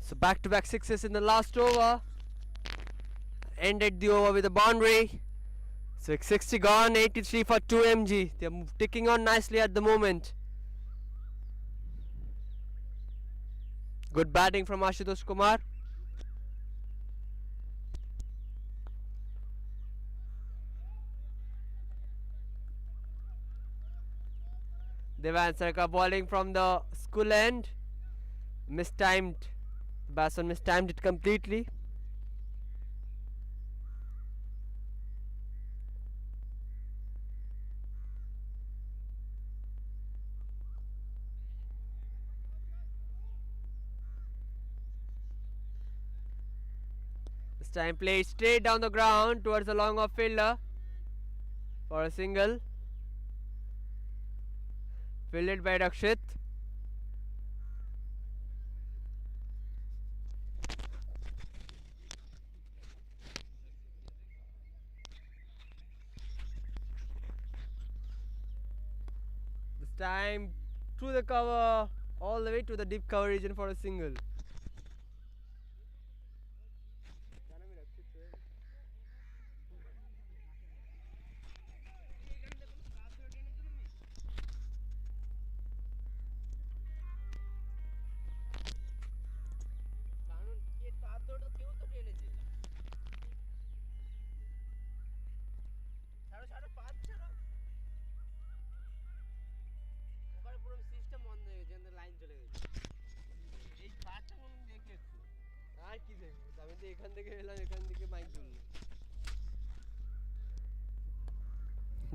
So back-to-back sixes in the last over. Ended the over with a boundary. So 60 gone, 83 for 2 mg. They're ticking on nicely at the moment. Good batting from Ashutosh Kumar. Devan Sarkar bowling from the school end. Mistimed. The batsman mistimed it completely. This time played straight down the ground towards the long off fielder for a single. Fielded by Rakshit. This time through the cover all the way to the deep cover region for a single.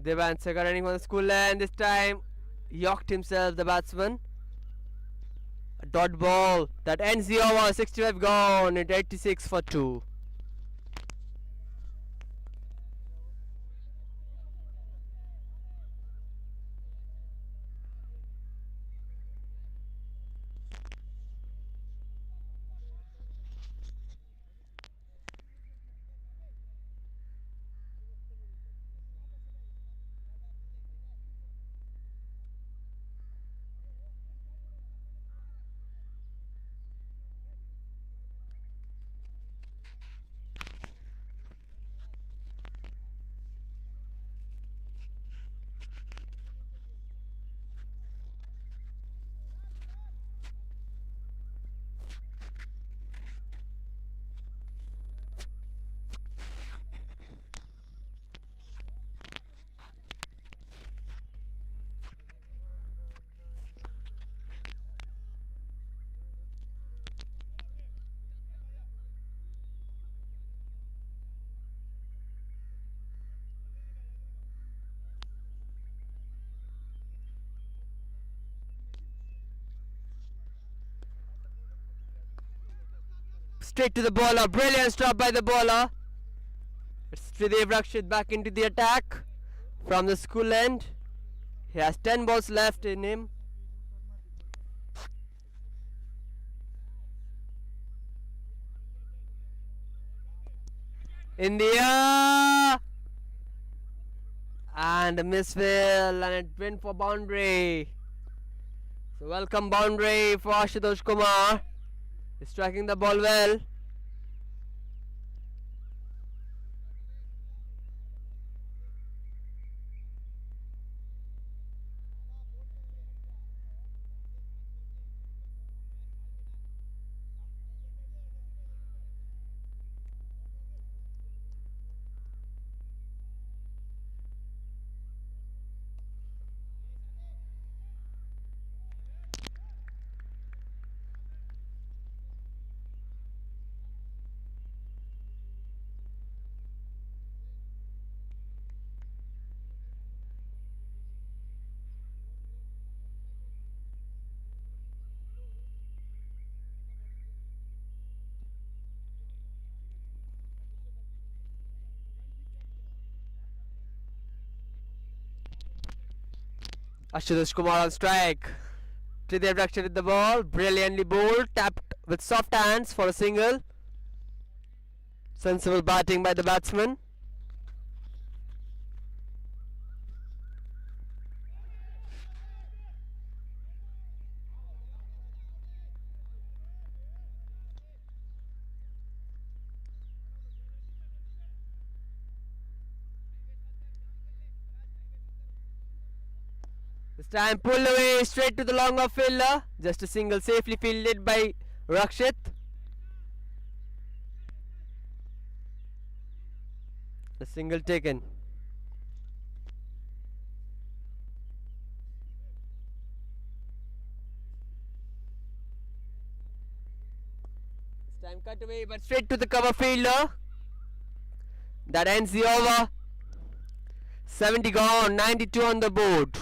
Devan Sarkar running on the school line. This time yacked himself, the batsman. A dot ball that ends the over. 65 gone at 86 for 2. Straight to the bowler. Brilliant stop by the bowler. It's Tridev Rakshit back into the attack from the school end. He has 10 balls left in him. In the air. And a misfill, and it went for boundary. So welcome boundary for Ashutosh Kumar. He's striking the ball well. Ashutosh Kumar on strike. Tridev Rakshit with the ball. Brilliantly bowled. Tapped with soft hands for a single. Sensible batting by the batsman. This time pulled away straight to the long off fielder. Just a single safely fielded by Rakshit. A single taken. This time cut away but straight to the cover fielder. That ends the over. 70 gone, 92 on the board.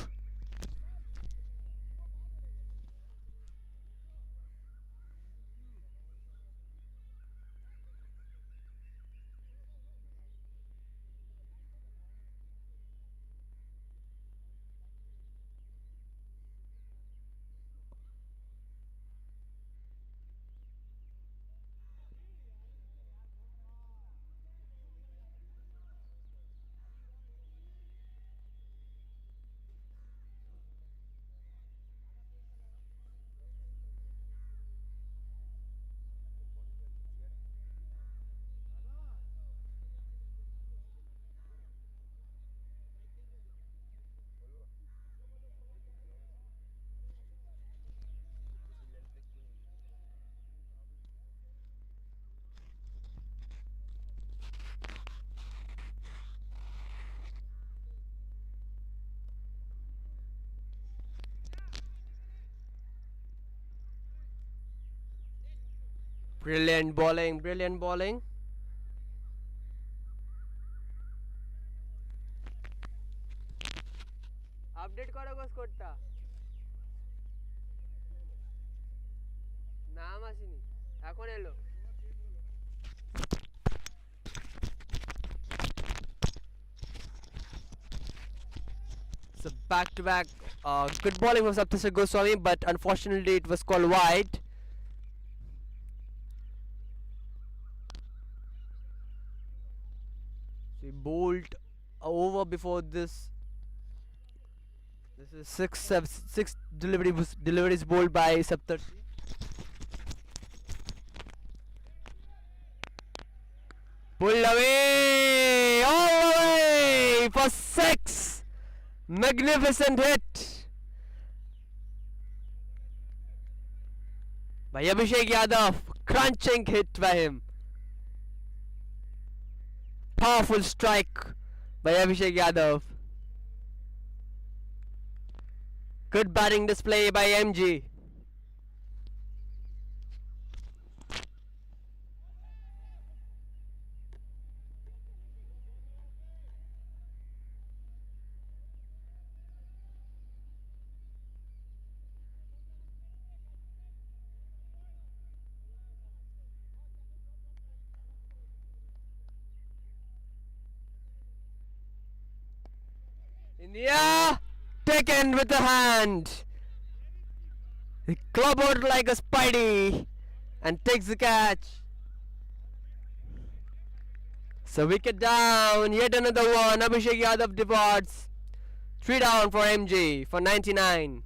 Brilliant bowling, brilliant bowling. Update করো গো স্কোরটা নাম আসেনি এখন এলো So back to back good bowling from Saptasar Goswami, but unfortunately it was called wide. So he bowled over before this. This is six deliveries bowled by Saptarshi. Pulled away all the way for 6. Magnificent hit by Abhishek Yadav. Crunching hit by him. Powerful strike by Abhishek Yadav. Good batting display by MG. In the air, taken with the hand. He clobbered like a Spidey and takes the catch. So wicket down, yet another one. Abhishek Yadav departs. 3 down for MG for 99.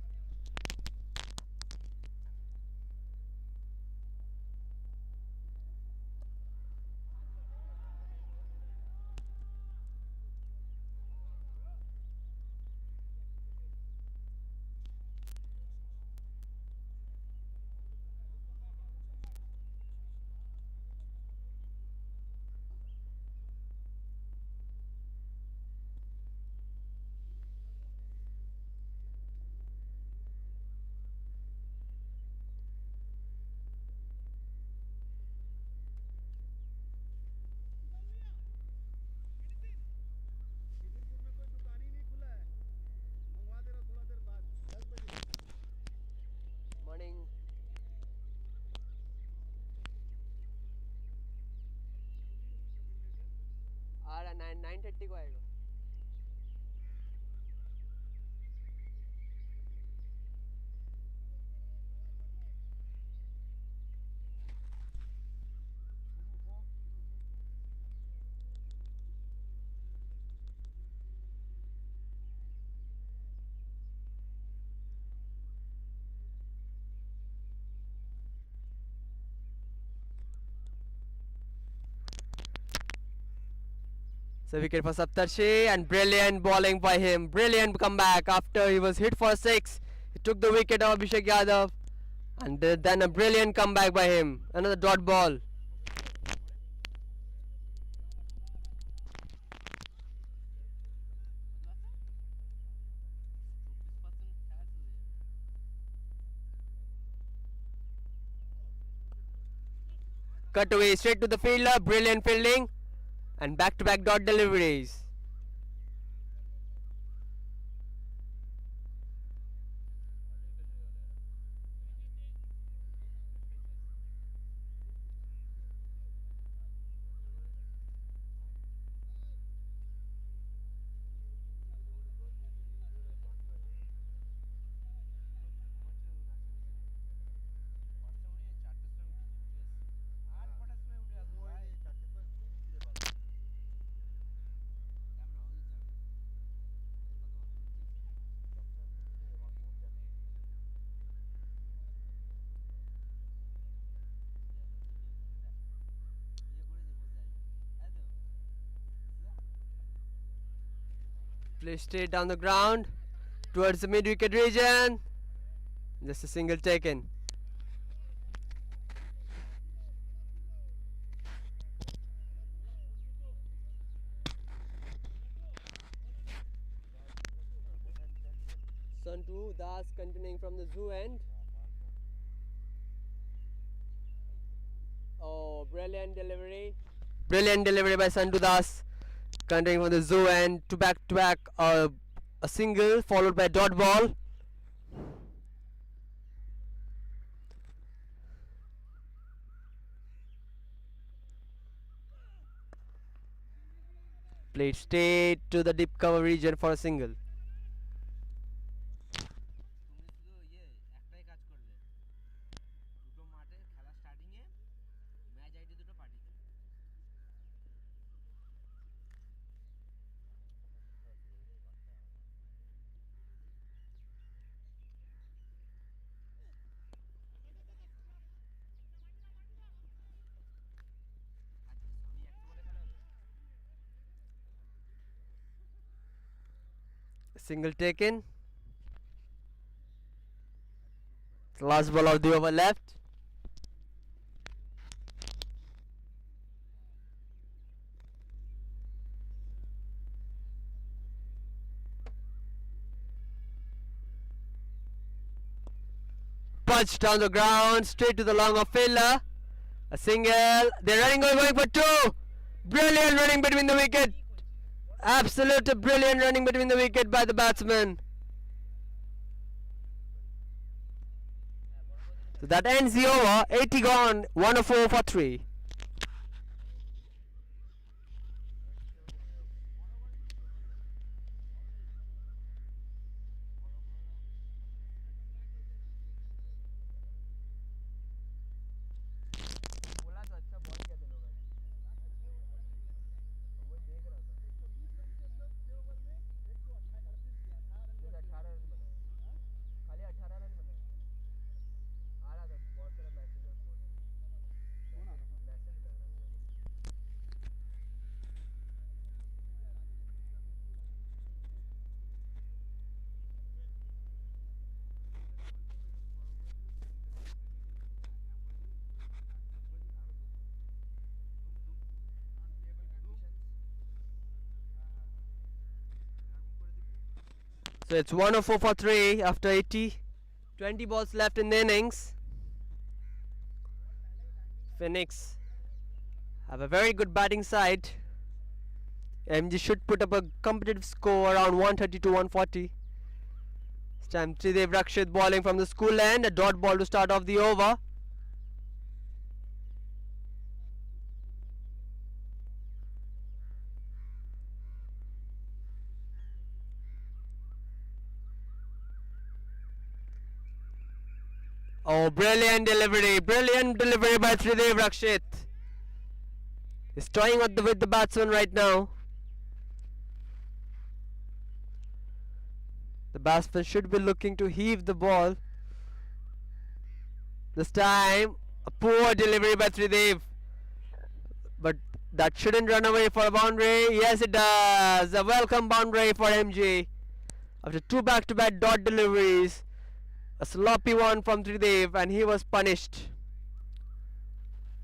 Morning. आ रहा 9:30 को आएगा. So wicket for Saptarshi and brilliant bowling by him. Brilliant comeback after he was hit for 6. He took the wicket of Abhishek Yadav and then a brilliant comeback by him. Another dot ball. Cut away straight to the fielder. Brilliant fielding and back-to-back dot deliveries. Play straight down the ground towards the mid-wicket region. Just a single taken. Santu Das continuing from the zoo end. Oh, brilliant delivery. Brilliant delivery by Santu Das. Continuing from the zoo end to back a single followed by a dot ball. Played straight to the deep cover region for a single. Single taken. The last ball of the over left. Punch down the ground, straight to the long off fielder. A single. They're running, going for 2. Brilliant running between the wicket. Absolute brilliant running between the wicket by the batsman. So that ends the over. 80 gone, 104 for 3. So it's 104 for 3 after 80. 20 balls left in the innings. Pheonix have a very good batting side. MG should put up a competitive score around 130 to 140. This time Tridev Rakshit bowling from the school end. A dot ball to start off the over. Oh, brilliant delivery by Tridev Rakshit. He's toying with the batsman right now. The batsman should be looking to heave the ball. This time, a poor delivery by Tridev. But That shouldn't run away for a boundary. Yes, it does. A welcome boundary for MG. After two back-to-back dot deliveries, a sloppy one from Tridev, and he was punished.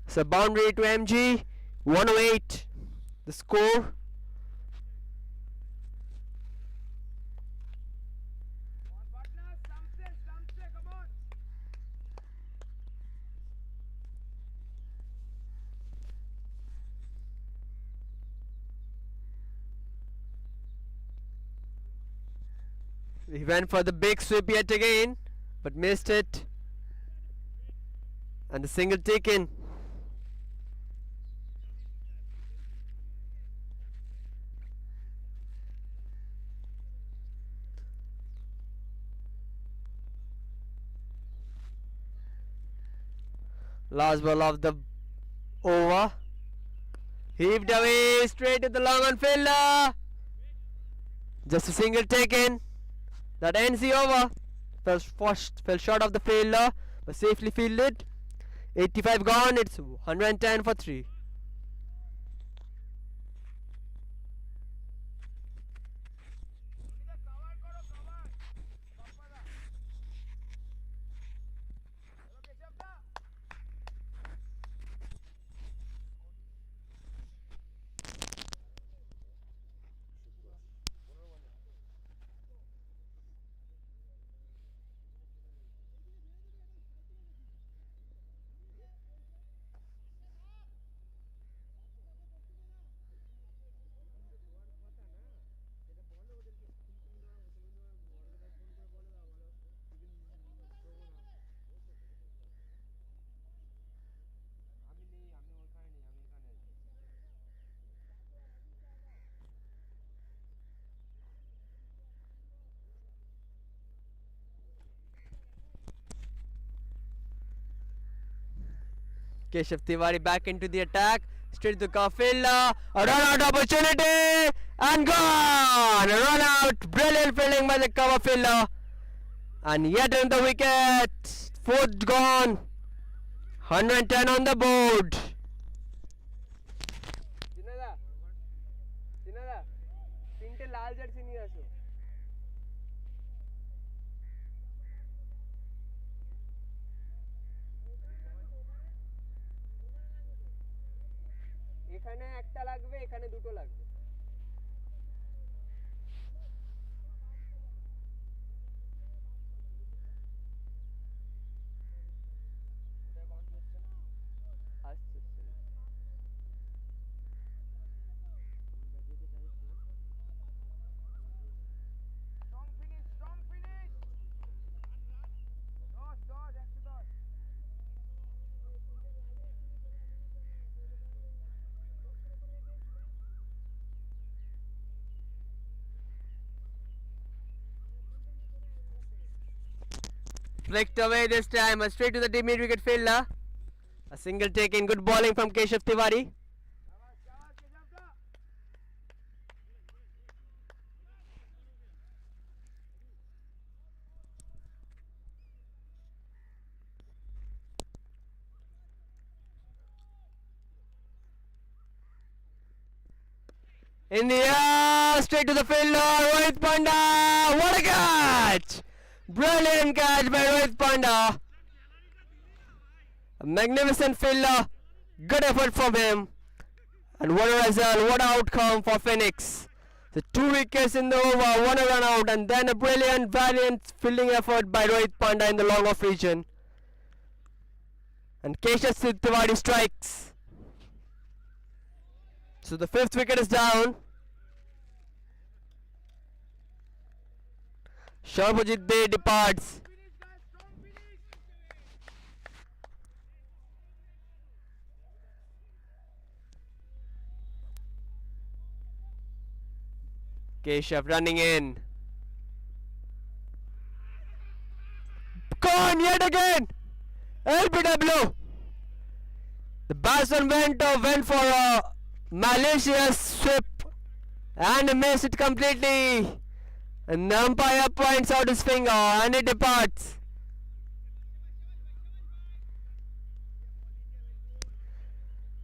So boundary to MG, 108. The score. He went for the big sweep yet again, but missed it. And the single taken. Last ball of the over. Heaved away straight to the long on fielder. Just a single taken. That ends the over. Fell short of the fielder, but safely fielded. 85 gone. It's 110 for 3. Keshav Tiwari back into the attack. Straight to the fielder. A run out opportunity. And gone. A run out. Brilliant fielding by the cover fielder. And yet another wicket. Fourth gone. 110 on the board. এখানে একটা লাগবে এখানে দুটো লাগবে flicked away this time, straight to the mid wicket fielder. A single taken, good bowling from Keshav Tiwari. In the air, straight to the fielder, Rohit Panda, what a catch! Brilliant catch by Rohit Panda. A magnificent fielder. Good effort from him. And what a result, what an outcome for Pheonix. The 2 wickets in the over, 1 run out, and then a brilliant, valiant fielding effort by Rohit Panda in the long off region. And Keshav Tiwari strikes. So the 5th wicket is down. Sharbajit Dey departs. Keshav running in. Gone yet again. LBW. The batsman went for a malicious sweep and missed it completely. And the umpire points out his finger and it departs.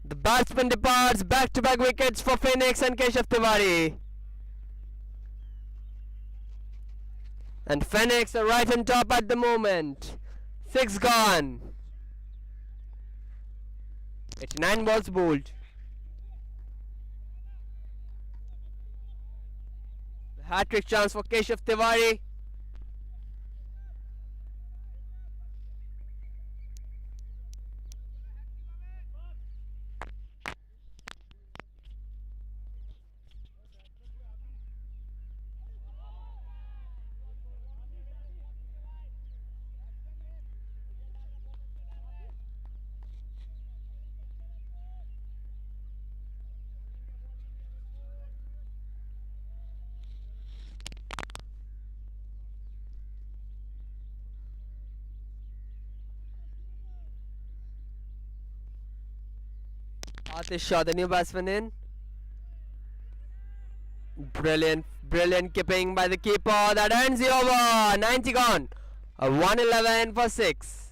The batsman departs. Back-to-back wickets for Pheonix and Keshav Tiwari. And Pheonix are right on top at the moment. 6 gone. 89 balls bowled. The hat-trick chance for Keshav Tiwari. Atish Shah, the new batsman in. Brilliant keeping by the keeper. That ends the over. 90 gone. A 111 for 6.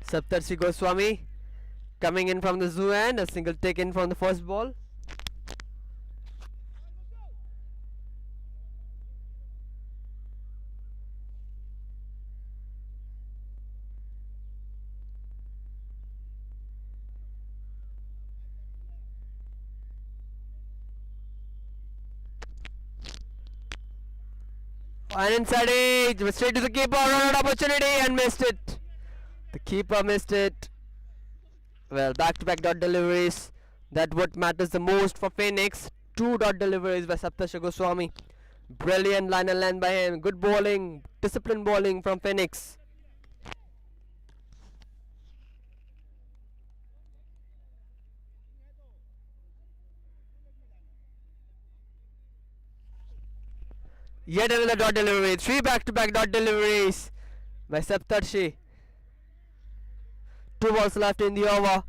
Saptarshi Goswami coming in from the zoo end. A single taken from the first ball. And inside it, straight to the keeper, run out opportunity and missed it. The keeper missed it. Well, back-to-back dot deliveries. That what matters the most for Pheonix. 2 dot deliveries by Saptarshi Goswami. Brilliant line and length by him. Good bowling, disciplined bowling from Pheonix. Yet another dot delivery. 3 back-to-back dot deliveries by Saptarshi. 2 balls left in the over.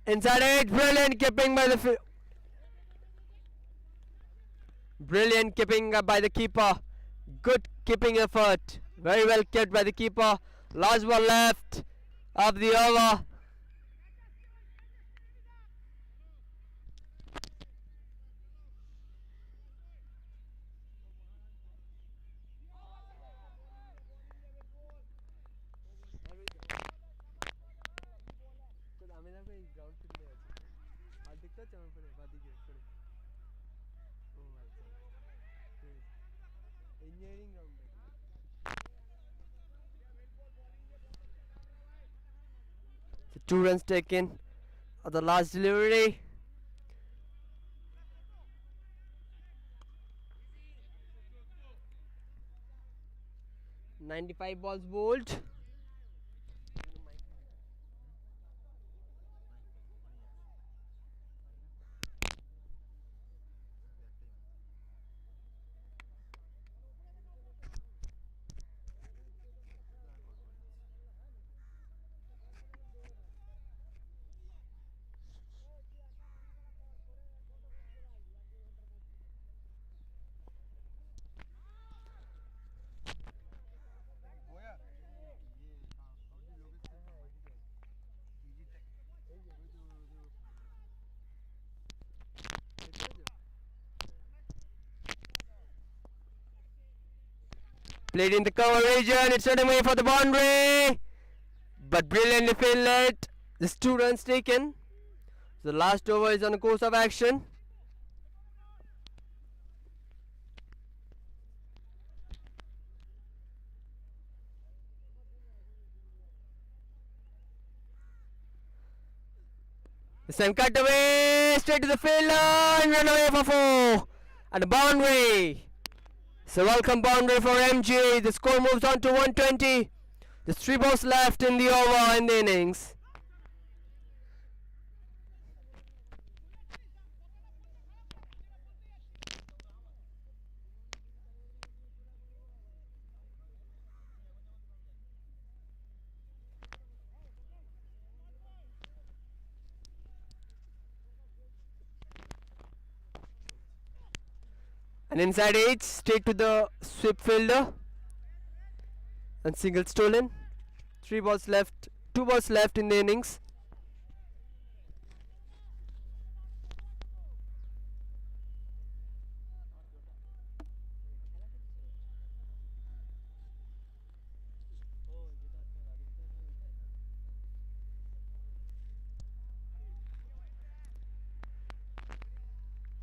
Inside it, brilliant keeping by the brilliant keeping by the keeper. Good keeping effort. Very well kept by the keeper. Last ball left of the over. The 2 runs taken of the last delivery. "95 balls bowled." Played in the cover region. It's running away for the boundary. But brilliantly fielded. Just 2 runs taken. The last over is on the course of action. This time cut away, straight to the fielder and run away for 4. And a boundary. So welcome boundary for MG. The score moves on to 120. There's 3 balls left in the over in the innings. An inside edge, straight to the sweep fielder. And single stolen. 3 balls left, 2 balls left in the innings.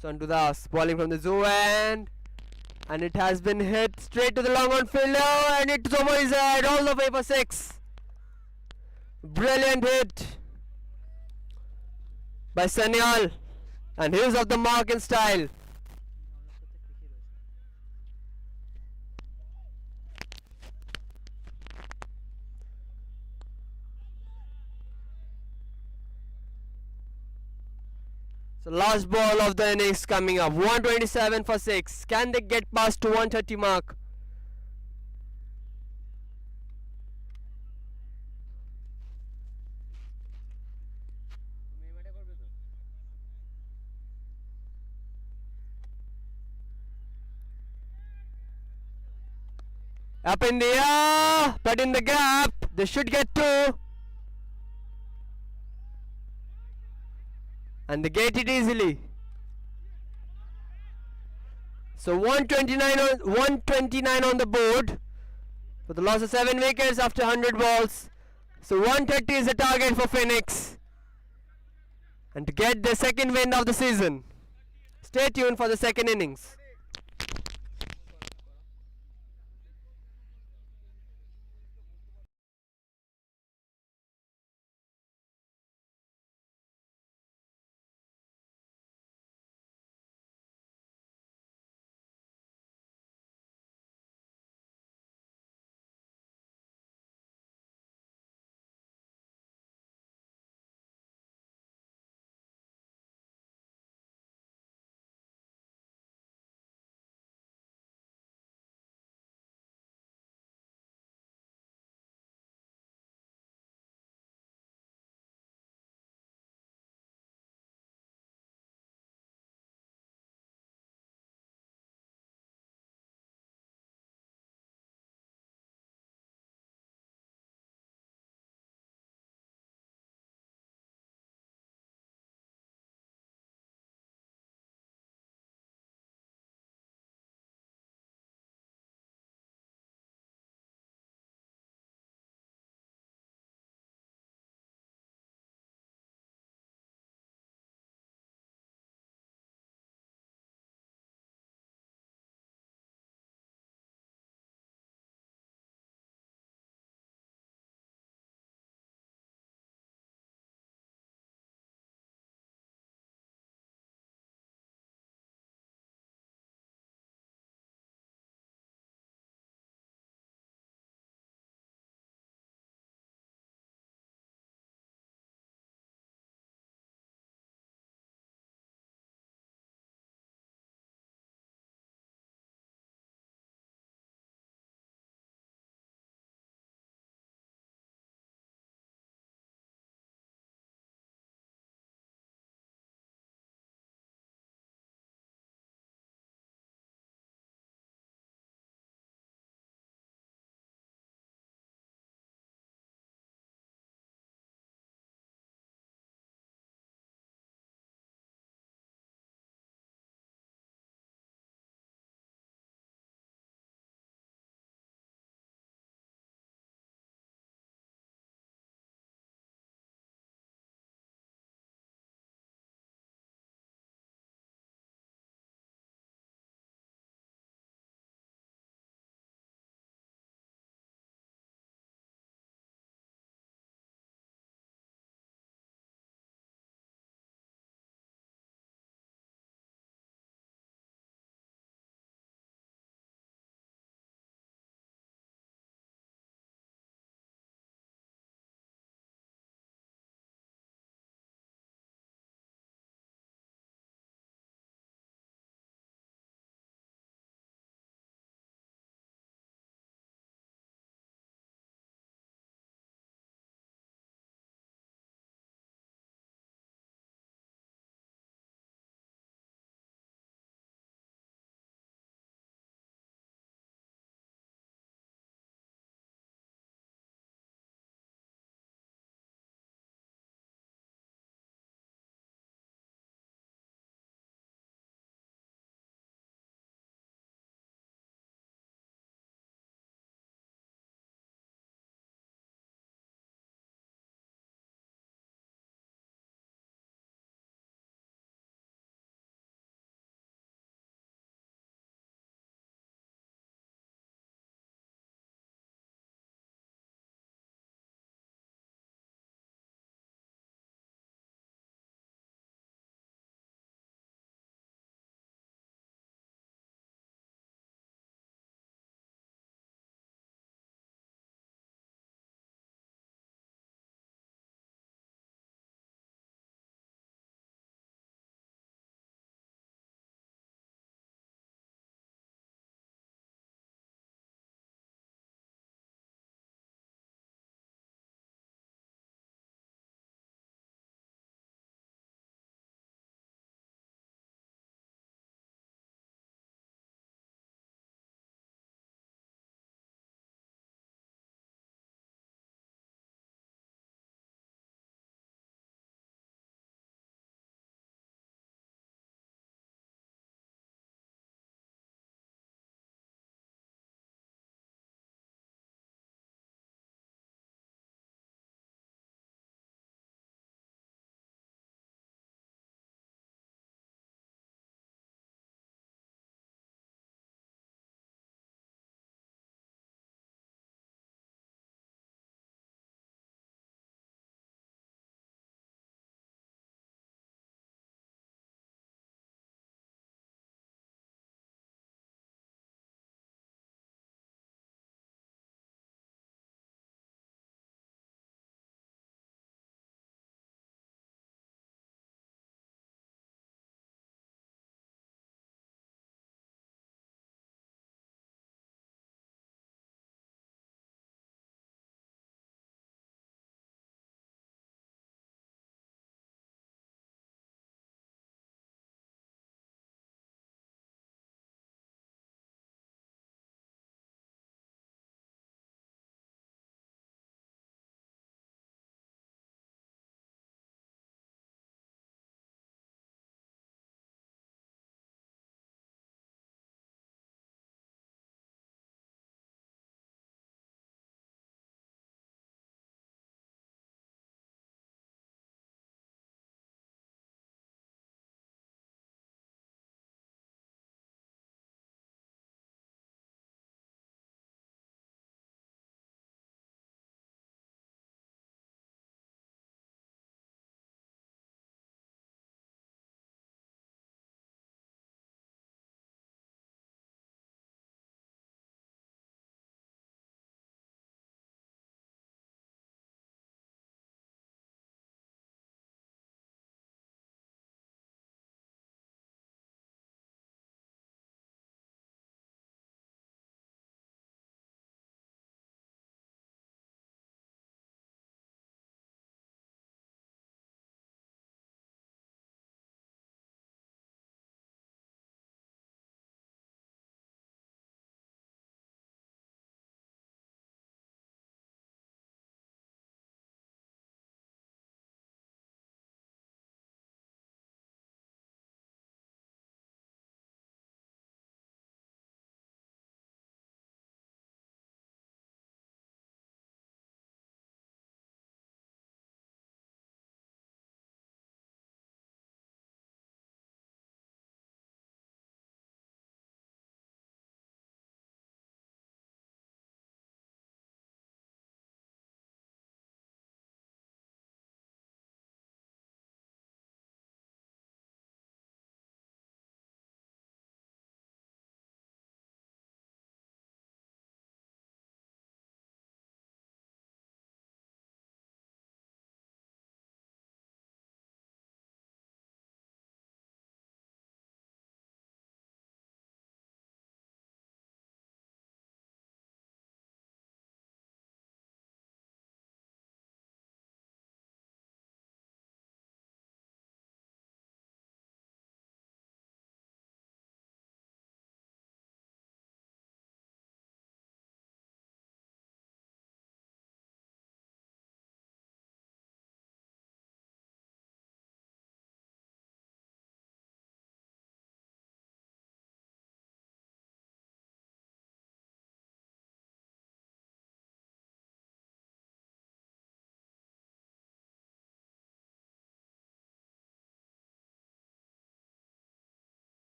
Sandu Das bowling from the zoo end. And it has been hit straight to the long on fielder. And it's over his head all the way for 6. Brilliant hit by Sanyal. And he's off the mark in style. So last ball of the innings coming up. 127 for 6. Can they get past to 130 mark? Up in the air, but in the gap. They should get 2. And they get it easily. So 129 on the board for the loss of 7 wickets after 100 balls. So 130 is the target for Pheonix. And to get the second win of the season. Stay tuned for the second innings.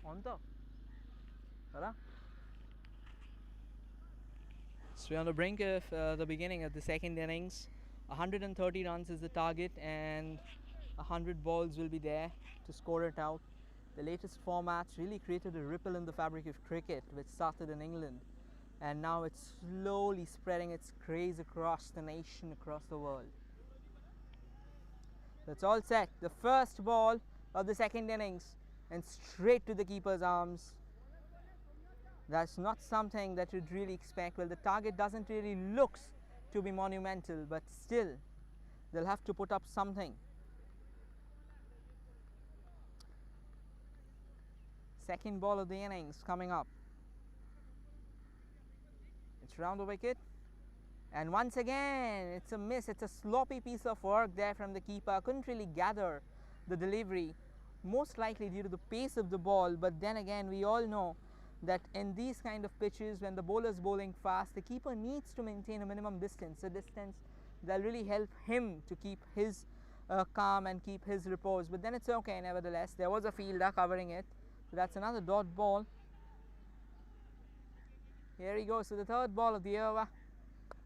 So we're on the brink of the beginning of the second innings. 130 runs is the target, and 100 balls will be there to score it out. The latest formats really created a ripple in the fabric of cricket, which started in England, and now it's slowly spreading its craze across the nation, across the world. That's all set. The first ball of the second innings, and straight to the keeper's arms. That's not something that you'd really expect. Well, the target doesn't really looks to be monumental, but still they'll have to put up something. Second ball of the innings coming up. It's round the wicket, and once again it's a miss. It's a sloppy piece of work there from the keeper. Couldn't really gather the delivery, most likely due to the pace of the ball. But then again, we all know that in these kind of pitches, when the bowler is bowling fast, the keeper needs to maintain a minimum distance, a distance that will really help him to keep his calm and keep his repose. But then it's okay nevertheless. There was a fielder covering it, so that's another dot ball. Here he goes to the third ball of the over.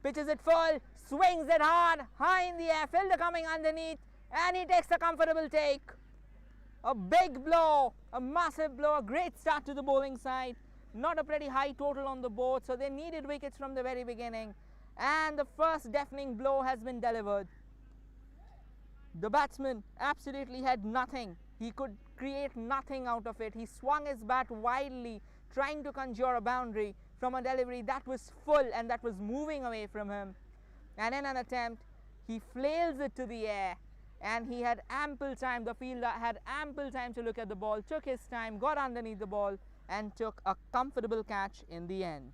Pitches it full, swings it hard, high in the air, fielder coming underneath, and he takes a comfortable take. A big blow, a massive blow, a great start to the bowling side. Not a pretty high total on the board, so they needed wickets from the very beginning. And the first deafening blow has been delivered. The batsman absolutely had nothing. He could create nothing out of it. He swung his bat wildly, trying to conjure a boundary from a delivery that was full and that was moving away from him. And in an attempt, he flails it to the air. And he had ample time, the fielder had ample time to look at the ball, took his time, got underneath the ball, and took a comfortable catch in the end.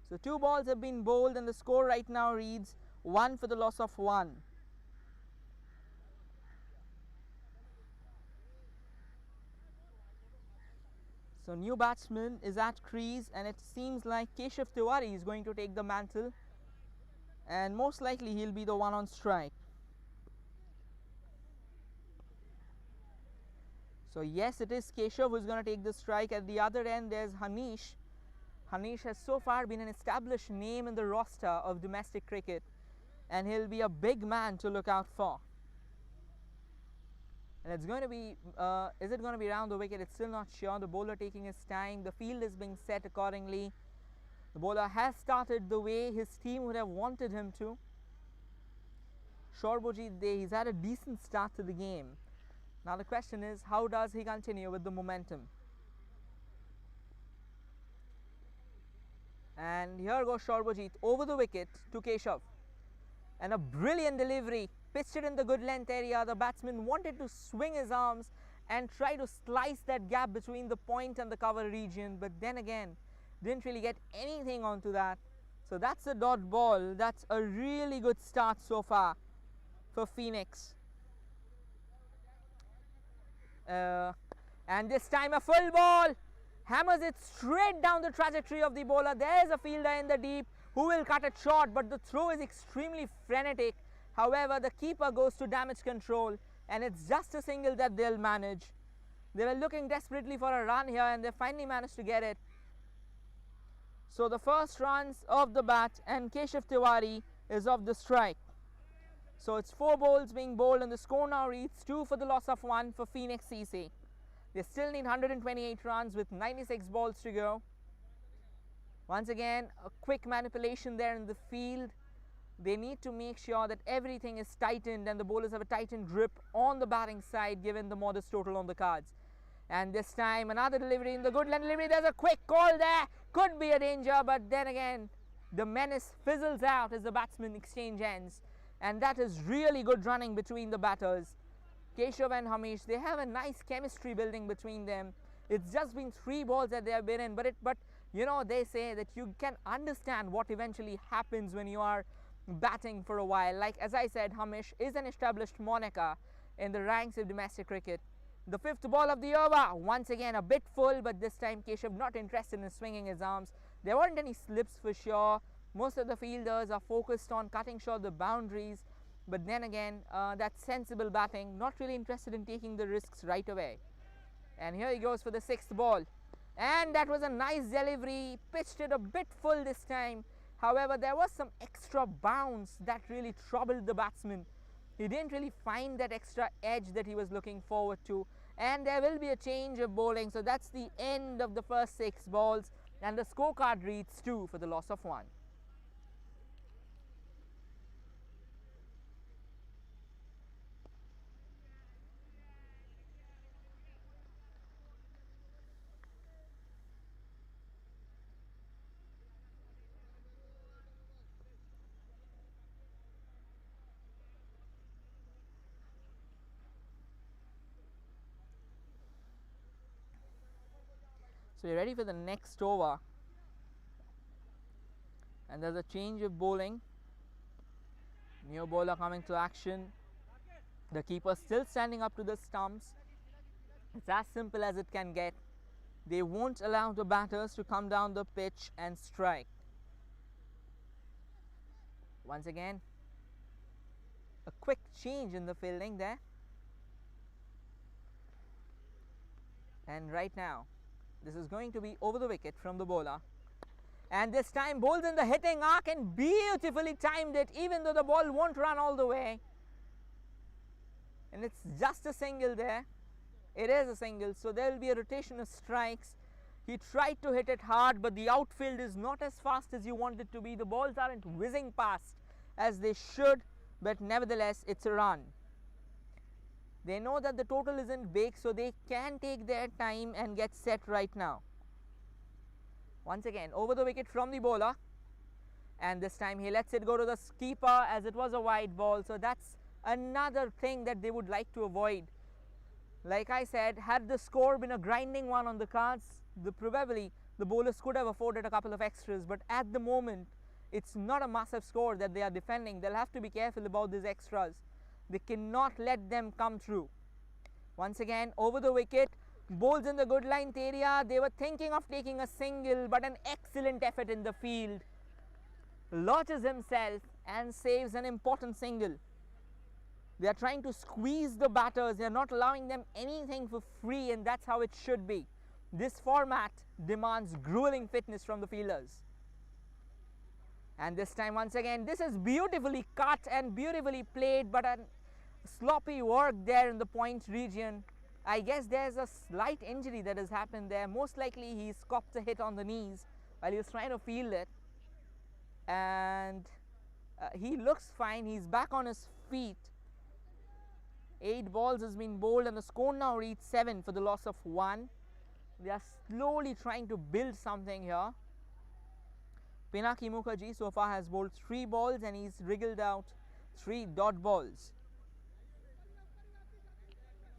So 2 balls have been bowled, and the score right now reads 1 for the loss of 1. So new batsman is at crease, and it seems like Keshav Tiwari is going to take the mantle, and most likely he'll be the one on strike. So yes, it is Keshav who's going to take the strike. At the other end there's Hanish. Hanish has so far been an established name in the roster of domestic cricket, and he'll be a big man to look out for. And it's going to be, is it going to be round the wicket? It's still not sure. The bowler taking his time. The field is being set accordingly. The bowler has started the way his team would have wanted him to. Shorbojit Dey, he's had a decent start to the game. Now the question is, how does he continue with the momentum? And here goes Shorbojit over the wicket to Keshav. And a brilliant delivery. Pitched it in the good length area. The batsman wanted to swing his arms and try to slice that gap between the point and the cover region, but then again didn't really get anything onto that. So that's a dot ball. That's a really good start so far for Pheonix. And this time a full ball, hammers it straight down the trajectory of the bowler. There's a fielder in the deep who will cut it short, but the throw is extremely frenetic. However, the keeper goes to damage control, and it's just a single that they'll manage. They were looking desperately for a run here, and they finally managed to get it. So the first runs of the bat, and Keshav Tiwari is off the strike. So it's 4 balls being bowled, and the score now reads 2 for the loss of 1 for Pheonix CC. They still need 128 runs with 96 balls to go. Once again, a quick manipulation there in the field. They need to make sure that everything is tightened and the bowlers have a tightened grip on the batting side given the modest total on the cards. And this time another delivery in the good length delivery. There's a quick call there. Could be a danger, but then again the menace fizzles out as the batsman exchange ends. And that is really good running between the batters. Keshav and Hamish, they have a nice chemistry building between them. It's just been 3 balls that they have been in, but you know, they say that you can understand what eventually happens when you are batting for a while. Like as I said, Hamish is an established moniker in the ranks of domestic cricket. The 5th ball of the over, once again a bit full, but this time Keshav not interested in swinging his arms. There weren't any slips for sure. Most of the fielders are focused on cutting short the boundaries, but then again that's sensible batting, not really interested in taking the risks right away. And here he goes for the 6th ball. And that was a nice delivery, pitched it a bit full this time. However, there was some extra bounce that really troubled the batsman. He didn't really find that extra edge that he was looking forward to. And there will be a change of bowling. So that's the end of the first 6 balls. And the scorecard reads 2 for the loss of 1. So we're ready for the next over. And there's a change of bowling. New bowler coming to action. The keeper still standing up to the stumps. It's as simple as it can get. They won't allow the batters to come down the pitch and strike. Once again, a quick change in the fielding there. And right now, this is going to be over the wicket from the bowler. And this time bowls in the hitting arc and beautifully timed it, even though the ball won't run all the way. And it's just a single there. It is a single, so there will be a rotation of strikes. He tried to hit it hard, but the outfield is not as fast as you want it to be. The balls aren't whizzing past as they should, but nevertheless, it's a run. They know that the total isn't big, so they can take their time and get set right now. Once again, over the wicket from the bowler. And this time he lets it go to the keeper as it was a wide ball. So that's another thing that they would like to avoid. Like I said, had the score been a grinding one on the cards, probably the bowlers could have afforded a couple of extras. But at the moment, it's not a massive score that they are defending. They'll have to be careful about these extras. They cannot let them come through. Once again, over the wicket, bowls in the good length area. They were thinking of taking a single, but an excellent effort in the field. Lodges himself and saves an important single. They are trying to squeeze the batters. They are not allowing them anything for free, and that's how it should be. This format demands grueling fitness from the fielders. And this time, once again, this is beautifully cut and beautifully played, but a sloppy work there in the point region. I guess there's a slight injury that has happened there. Most likely he's copped a hit on the knees while he was trying to field it. And he looks fine. He's back on his feet. 8 balls has been bowled and the score now reads 7 for the loss of 1. They are slowly trying to build something here. Pinaki Mukherjee so far has bowled 3 balls and he's wriggled out 3 dot balls.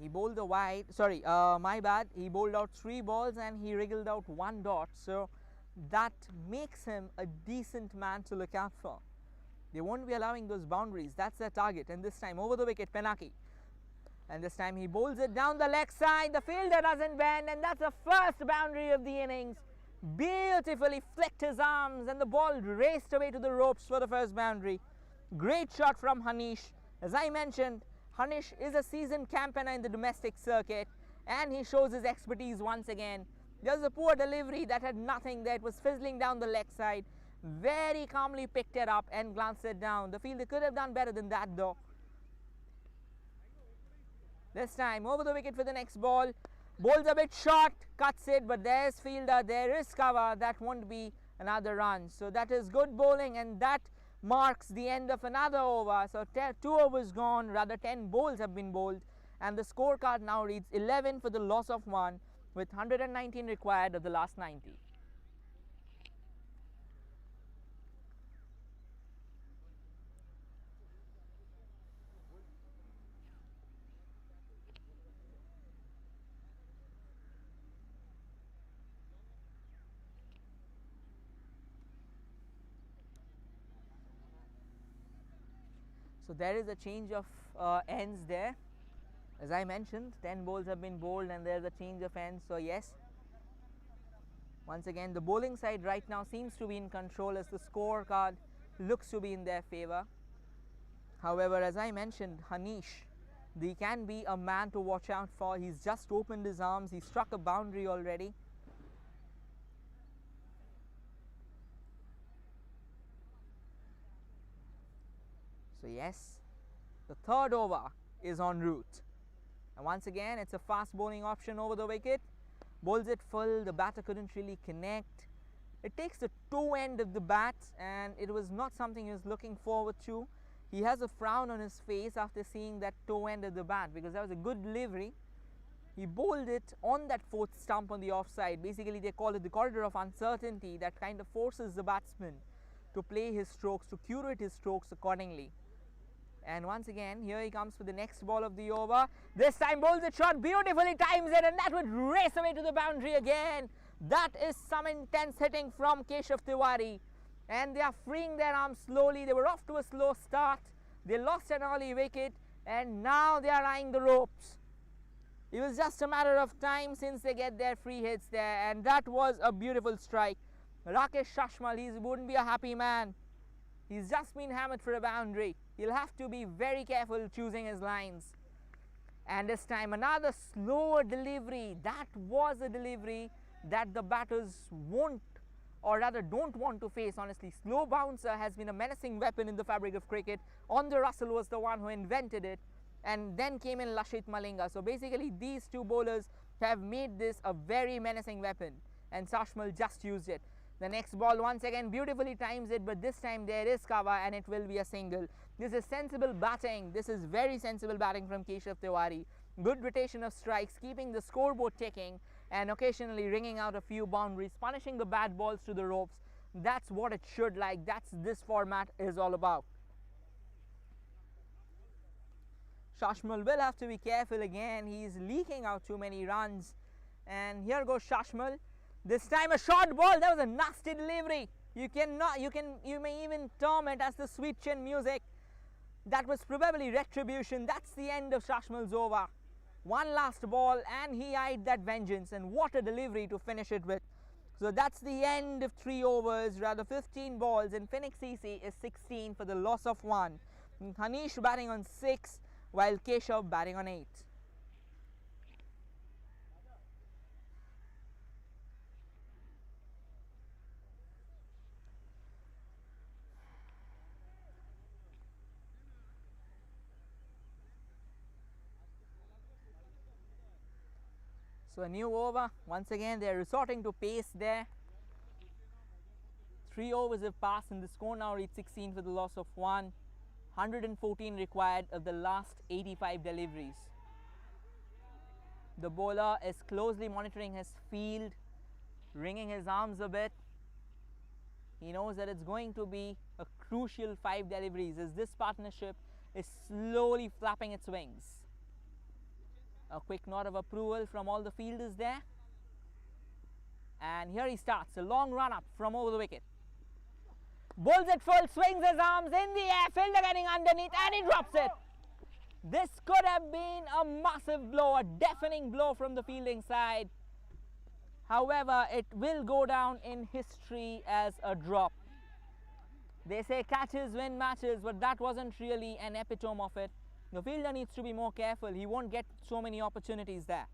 He bowled a wide, my bad. He bowled out 3 balls and he wriggled out 1 dot. So that makes him a decent man to look out for. They won't be allowing those boundaries. That's their target. And this time over the wicket, Pinaki. And this time he bowls it down the leg side. The fielder doesn't bend, and that's the first boundary of the innings. Beautifully flicked his arms and the ball raced away to the ropes for the first boundary. Great shot from Hanish. As I mentioned, Hanish is a seasoned campaigner in the domestic circuit and he shows his expertise once again. There was a poor delivery that had nothing there. It was fizzling down the leg side. Very calmly picked it up and glanced it down. The fielder could have done better than that though. This time over the wicket for the next ball. Bowls a bit short, cuts it, but there's fielder, there is cover. That won't be another run. So that is good bowling and that marks the end of another over. So 2 overs gone, rather 10 bowls have been bowled, and the scorecard now reads 11 for the loss of 1 with 119 required of the last 90. So there is a change of ends there. As I mentioned, 10 bowls have been bowled and there's a change of ends. So yes, once again the bowling side right now seems to be in control as the scorecard looks to be in their favor. However, as I mentioned, Hanish He can be a man to watch out for. He's just opened his arms. He struck a boundary already. So yes, the third over is en route. And once again, it's a fast bowling option over the wicket. Bowls it full. The batter couldn't really connect. It takes the toe end of the bat, and it was not something he was looking forward to. He has a frown on his face after seeing that toe end of the bat, because that was a good delivery. He bowled it on that fourth stump on the offside. Basically, they call it the corridor of uncertainty, that kind of forces the batsman to play his strokes, to curate his strokes accordingly. And once again, here he comes for the next ball of the over. This time bowls it short, beautifully times it, and that would race away to the boundary again. That is some intense hitting from Keshav Tiwari. And they are freeing their arms slowly. They were off to a slow start. They lost an early wicket, and now they are eyeing the ropes. It was just a matter of time since they get their free hits there, and that was a beautiful strike. Rakesh Shashmal, he wouldn't be a happy man. He's just been hammered for a boundary. He'll have to be very careful choosing his lines. And this time another slower delivery. That was a delivery that the batters won't, or rather don't want to face, honestly. Slow bouncer has been a menacing weapon in the fabric of cricket. Andre Russell was the one who invented it, and then came in Lasith Malinga. So basically these two bowlers have made this a very menacing weapon, and Shashmal just used it. The next ball once again beautifully times it, but this time there is cover and it will be a single. This is sensible batting. This is very sensible batting from Keshav Tiwari. Good rotation of strikes, keeping the scoreboard ticking, and occasionally ringing out a few boundaries, punishing the bad balls to the ropes. That's what it should like. That's this format is all about. Shashmal will have to be careful again. He's leaking out too many runs. And here goes Shashmal. This time a short ball. That was a nasty delivery. You may even term it as the sweet chin music. That was probably retribution. That's the end of Shashmal's over. One last ball and he eyed that vengeance, and what a delivery to finish it with. So that's the end of 3 overs, rather 15 balls, and Pheonix CC is 16 for the loss of 1. Hanish batting on 6 while Keshav batting on 8. So a new over. Once again they are resorting to pace there. 3 overs have passed and the score now reads 16 for the loss of 1. 114 required of the last 85 deliveries. The bowler is closely monitoring his field, wringing his arms a bit. He knows that it's going to be a crucial 5 deliveries as this partnership is slowly flapping its wings. A quick nod of approval from all the fielders there. And here he starts, a long run up from over the wicket. Bowls it full, swings his arms in the air, fielder getting underneath, and he drops it. This could have been a massive blow, a deafening blow from the fielding side. However, it will go down in history as a drop. They say catches win matches, but that wasn't really an epitome of it. The fielder needs to be more careful. He won't get so many opportunities there.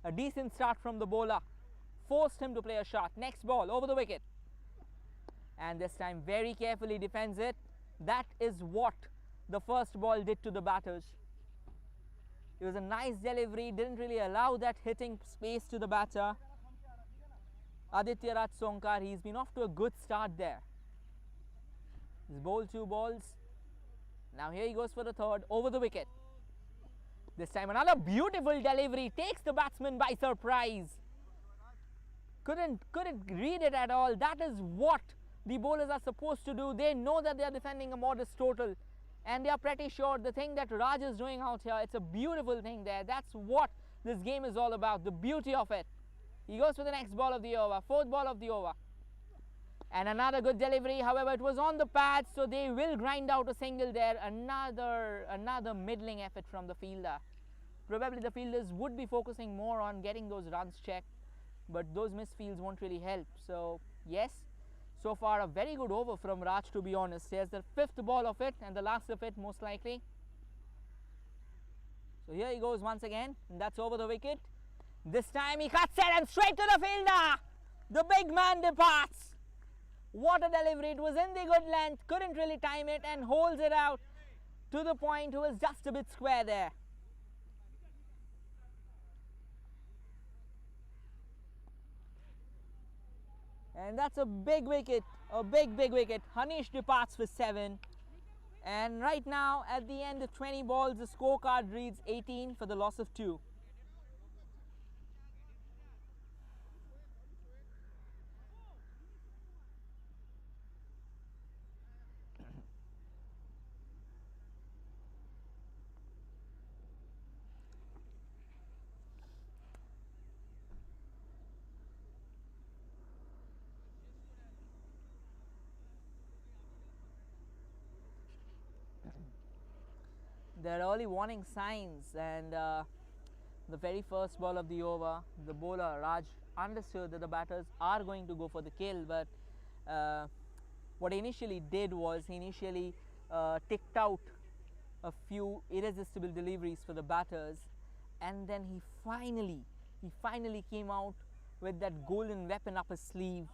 A decent start from the bowler forced him to play a shot. Next ball over the wicket, and this time very carefully defends it. That is what the first ball did to the batters. It was a nice delivery, didn't really allow that hitting space to the batter. Aditya Raj Sonkar, he's been off to a good start there. He's bowled 2 balls. Now here he goes for the third, over the wicket. This time another beautiful delivery, takes the batsman by surprise. Couldn't read it at all. That is what the bowlers are supposed to do. They know that they are defending a modest total, and they are pretty sure the thing that Raj is doing out here, it's a beautiful thing there. That's what this game is all about, the beauty of it. He goes for the next ball of the over, 4th ball of the over. And another good delivery, however it was on the pads, so they will grind out a single there. Another middling effort from the fielder. Probably the fielders would be focusing more on getting those runs checked, but those misfields won't really help. So yes, so far a very good over from Raj, to be honest. Here's the 5th ball of it and the last of it most likely. So here he goes once again, and that's over the wicket. This time he cuts it and straight to the fielder. The big man departs. What a delivery. It was in the good length, couldn't really time it, and holds it out to the point, who was just a bit square there. And that's a big wicket, a big wicket. Hanish departs for 7. And right now, at the end of 20 balls, the scorecard reads 18 for the loss of 2. There are early warning signs, and the very first ball of the over, the bowler Raj understood that the batters are going to go for the kill, but what he initially did was he initially ticked out a few irresistible deliveries for the batters, and then he finally came out with that golden weapon up his sleeve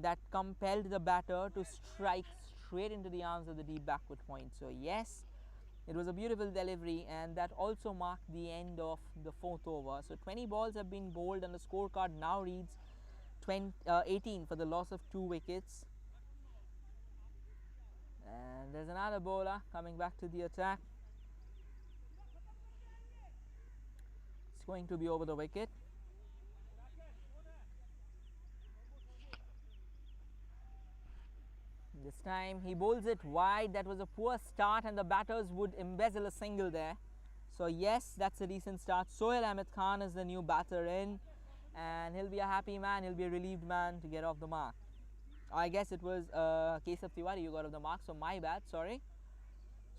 that compelled the batter to strike straight into the arms of the deep backward point. So yes, it was a beautiful delivery, and that also marked the end of the 4th over. So 20 balls have been bowled, and the scorecard now reads 18 for the loss of 2 wickets. And there's another bowler coming back to the attack. It's going to be over the wicket. This time he bowls it wide. That was a poor start, and the batters would embezzle a single there. So yes, that's a decent start. Sohail Ahmed Khan is the new batter in, and he'll be a happy man, he'll be a relieved man to get off the mark. I guess it was Kesav Tiwari who got off the mark, so my bad, sorry.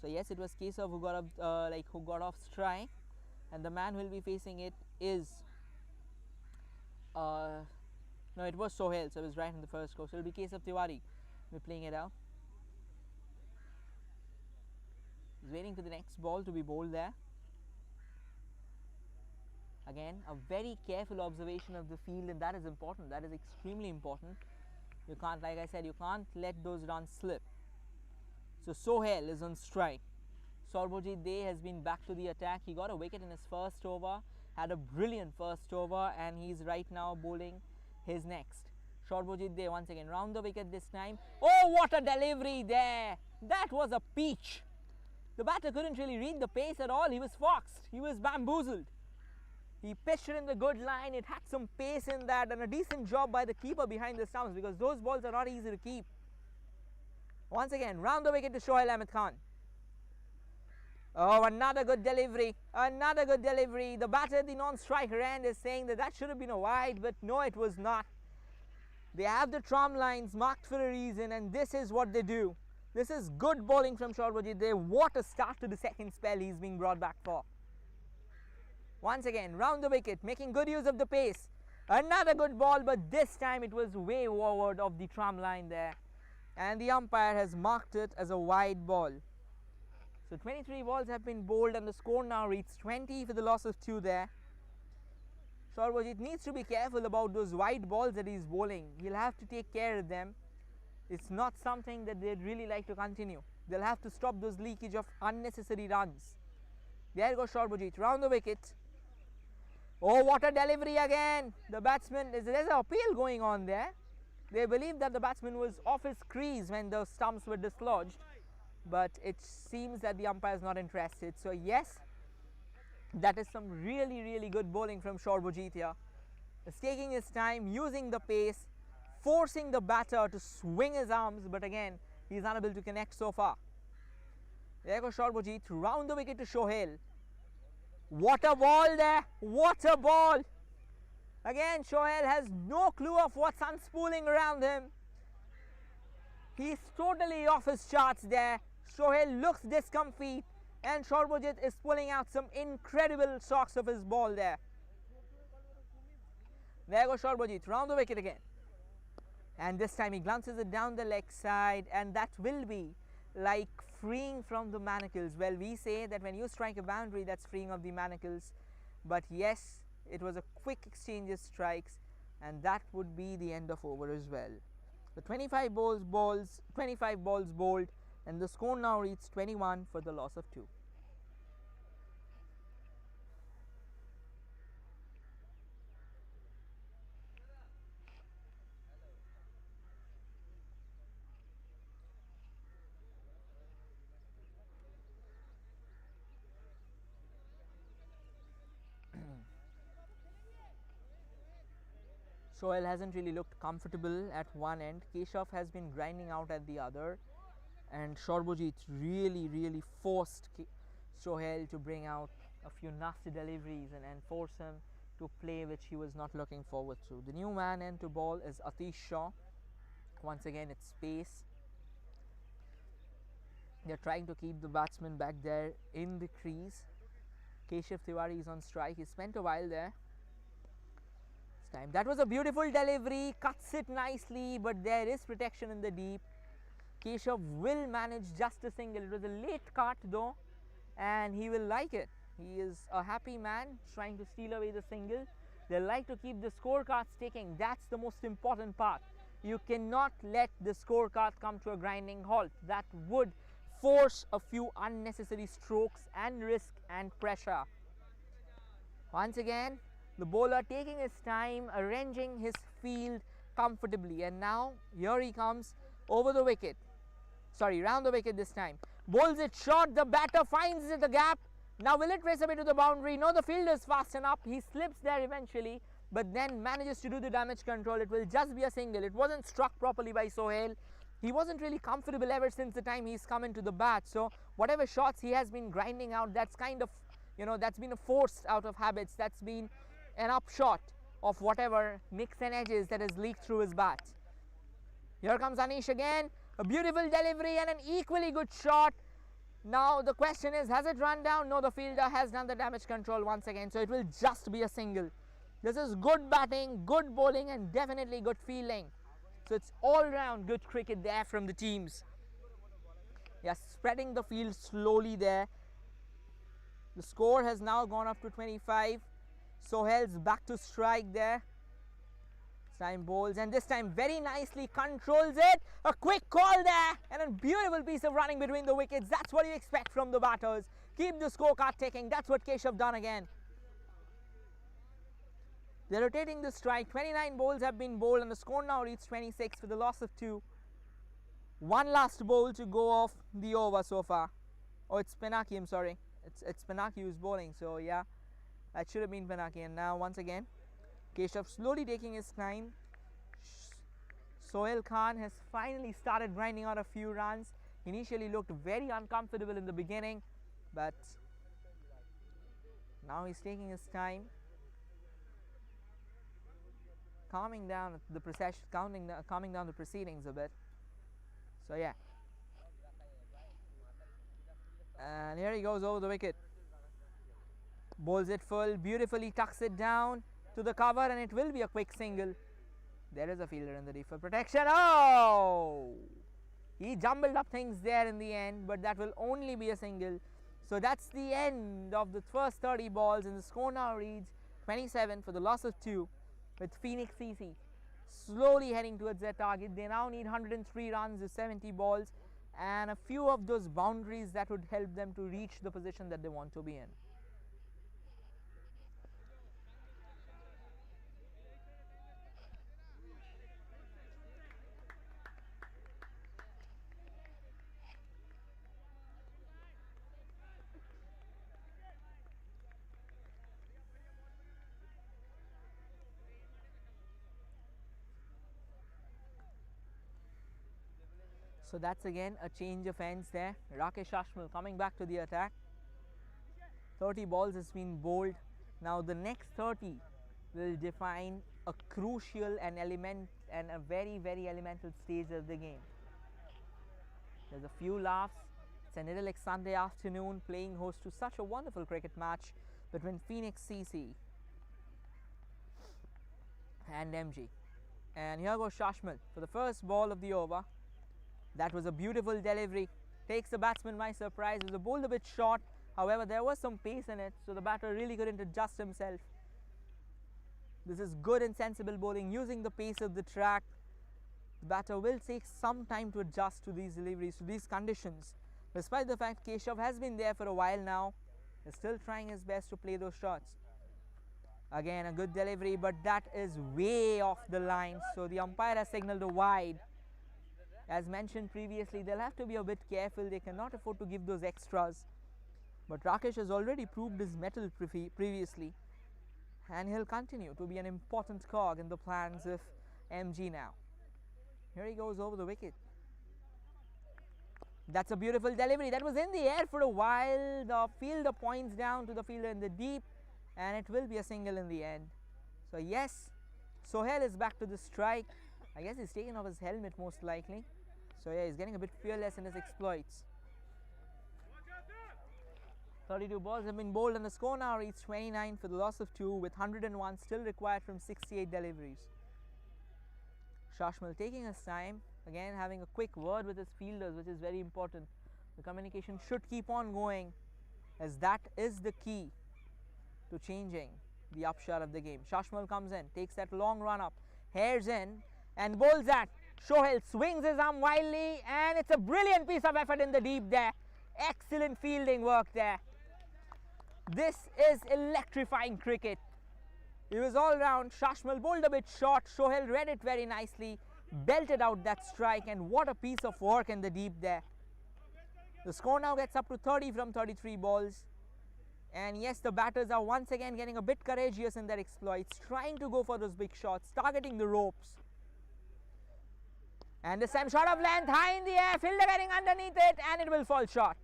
So yes, it was Kesav who got off strike, and the man who will be facing it is no, it was Sohail, so it was right in the first go. So it'll be Kesav Tiwari. We're playing it out. He's waiting for the next ball to be bowled there. Again, a very careful observation of the field, and that is important. That is extremely important. You can't, like I said, you can't let those runs slip. So Sohail is on strike. Sorbojit Dey has been back to the attack. He got a wicket in his first over, had a brilliant first over, and he's right now bowling his next. Sorbojit Dey once again round the wicket this time. Oh, what a delivery there! That was a peach. The batter couldn't really read the pace at all. He was foxed. He was bamboozled. He pitched it in the good line. It had some pace in that, and a decent job by the keeper behind the stumps, because those balls are not easy to keep. Once again, round the wicket to Sohail Ahmed Khan. Oh, another good delivery. Another good delivery. The batter at the non-striker end is saying that that should have been a wide, but no, it was not. They have the tram lines marked for a reason, and this is what they do. This is good bowling from Sorbojit Dey. What a start to the second spell he's being brought back for. Once again, round the wicket, making good use of the pace. Another good ball, but this time it was way forward of the tram line there. And the umpire has marked it as a wide ball. So 23 balls have been bowled, and the score now reads 20 for the loss of 2 there. Sorbojit needs to be careful about those wide balls that he's bowling. He'll have to take care of them. It's not something that they'd really like to continue. They'll have to stop those leakage of unnecessary runs. There goes Sorbojit, round the wicket. Oh, what a delivery again! The batsman, there's an appeal going on there. They believe that the batsman was off his crease when the stumps were dislodged, but it seems that the umpire is not interested. So yes, that is some really good bowling from Sorbojit here. He's taking his time, using the pace, forcing the batter to swing his arms, but again, he's unable to connect so far. There goes Sorbojit, round the wicket to Sohail. What a ball there! What a ball! Again, Sohail has no clue of what's unspooling around him. He's totally off his charts there. Sohail looks discomfit, and Sorbojit is pulling out some incredible shocks of his ball there. There goes Sorbojit, round the wicket again. And this time he glances it down the leg side, and that will be like freeing from the manacles. Well, we say that when you strike a boundary, that's freeing of the manacles, but yes, it was a quick exchange of strikes, and that would be the end of over as well. The 25 balls bowled, and the score now reads 21 for the loss of 2. Sohail hasn't really looked comfortable at one end. Keshav has been grinding out at the other, and Shorbojit really forced Sohail to bring out a few nasty deliveries and force him to play, which he was not looking forward to. The new man in to ball is Atish Shaw. Once again, it's space. They're trying to keep the batsman back there in the crease. Keshav Tiwari is on strike. He spent a while there. Time. That was a beautiful delivery, cuts it nicely, but there is protection in the deep. Keshav will manage just a single. It was a late cut though, and he will like it. He is a happy man trying to steal away the single. They like to keep the scorecards ticking. That's the most important part. You cannot let the scorecard come to a grinding halt. That would force a few unnecessary strokes and risk and pressure. Once again, the bowler taking his time, arranging his field comfortably, and now here he comes over the wicket. Sorry, round the wicket this time. Bowls it short, the batter finds the gap. Now will it race away to the boundary? No, the fielder is fast enough. He slips there eventually, but then manages to do the damage control. It will just be a single. It wasn't struck properly by Sohail. He wasn't really comfortable ever since the time he's come into the bat. So whatever shots he has been grinding out, that's kind of, that's been a forced out of habits. That's been an upshot of whatever nicks and edges that has leaked through his bat. Here comes Anish again. A beautiful delivery and an equally good shot. Now the question is, has it run down? No, the fielder has done the damage control once again, so it will just be a single. This is good batting, good bowling, and definitely good fielding. So it's all round good cricket there from the teams. Yeah, spreading the field slowly there. The score has now gone up to 25. Sohail's back to strike there. This time bowls, and this time very nicely controls it. A quick call there, and a beautiful piece of running between the wickets. That's what you expect from the batters. Keep the scorecard ticking. That's what Keshav done again. They're rotating the strike. 29 balls have been bowled, and the score now reads 26 for the loss of 2. One last bowl to go off the over so far. Oh, it's Pinaki, I'm sorry. It's Pinaki who's bowling, so yeah. That should have been Pinaki, and now once again Keshav slowly taking his time. Sohail Khan has finally started grinding out a few runs. Initially looked very uncomfortable in the beginning, but now he's taking his time, calming down the procession, calming down the proceedings a bit. So yeah, and here he goes over the wicket. Bowls it full, beautifully tucks it down to the cover, and it will be a quick single. There is a fielder in the deep for protection. Oh! He jumbled up things there in the end, but that will only be a single. So that's the end of the first 30 balls, and the score now reads 27 for the loss of 2, with Pheonix CC slowly heading towards their target. They now need 103 runs with 70 balls, and a few of those boundaries that would help them to reach the position that they want to be in. So that's again a change of ends there. Rakesh Ashmal coming back to the attack. 30 balls has been bowled. Now the next 30 will define a crucial and a very elemental stage of the game. There's a few laughs. It's an idyllic Sunday afternoon playing host to such a wonderful cricket match between Pheonix CC and MG. And here goes Shashmal for the first ball of the over. That was a beautiful delivery, takes the batsman by surprise. It was a bowled a bit short, however there was some pace in it, so the batter really couldn't adjust himself. This is good and sensible bowling using the pace of the track. The batter will take some time to adjust to these deliveries, to these conditions. Despite the fact Keshav has been there for a while now, he's still trying his best to play those shots. Again a good delivery, but that is way off the line, so the umpire has signalled a wide. As mentioned previously, they'll have to be a bit careful, they cannot afford to give those extras. But Rakesh has already proved his mettle previously, and he'll continue to be an important cog in the plans of MG now. Here he goes over the wicket. That's a beautiful delivery. That was in the air for a while. The fielder points down to the fielder in the deep, and it will be a single in the end. So yes, Sohail is back to the strike. I guess he's taken off his helmet most likely. So yeah, he's getting a bit fearless in his exploits. 32 balls have been bowled and the score now reads 29 for the loss of 2, with 101 still required from 68 deliveries. Shashmal taking his time, again having a quick word with his fielders, which is very important. The communication should keep on going, as that is the key to changing the upshot of the game. Shashmal comes in, takes that long run up, hairs in and bowls that. Sohail swings his arm wildly, and it's a brilliant piece of effort in the deep there. Excellent fielding work there. This is electrifying cricket. It was all round. Shashmal bowled a bit short. Sohail read it very nicely, belted out that strike, and what a piece of work in the deep there. The score now gets up to 30 from 33 balls. And yes, the batters are once again getting a bit courageous in their exploits, trying to go for those big shots, targeting the ropes. And the same shot of length, high in the air, fielder getting underneath it, and it will fall short.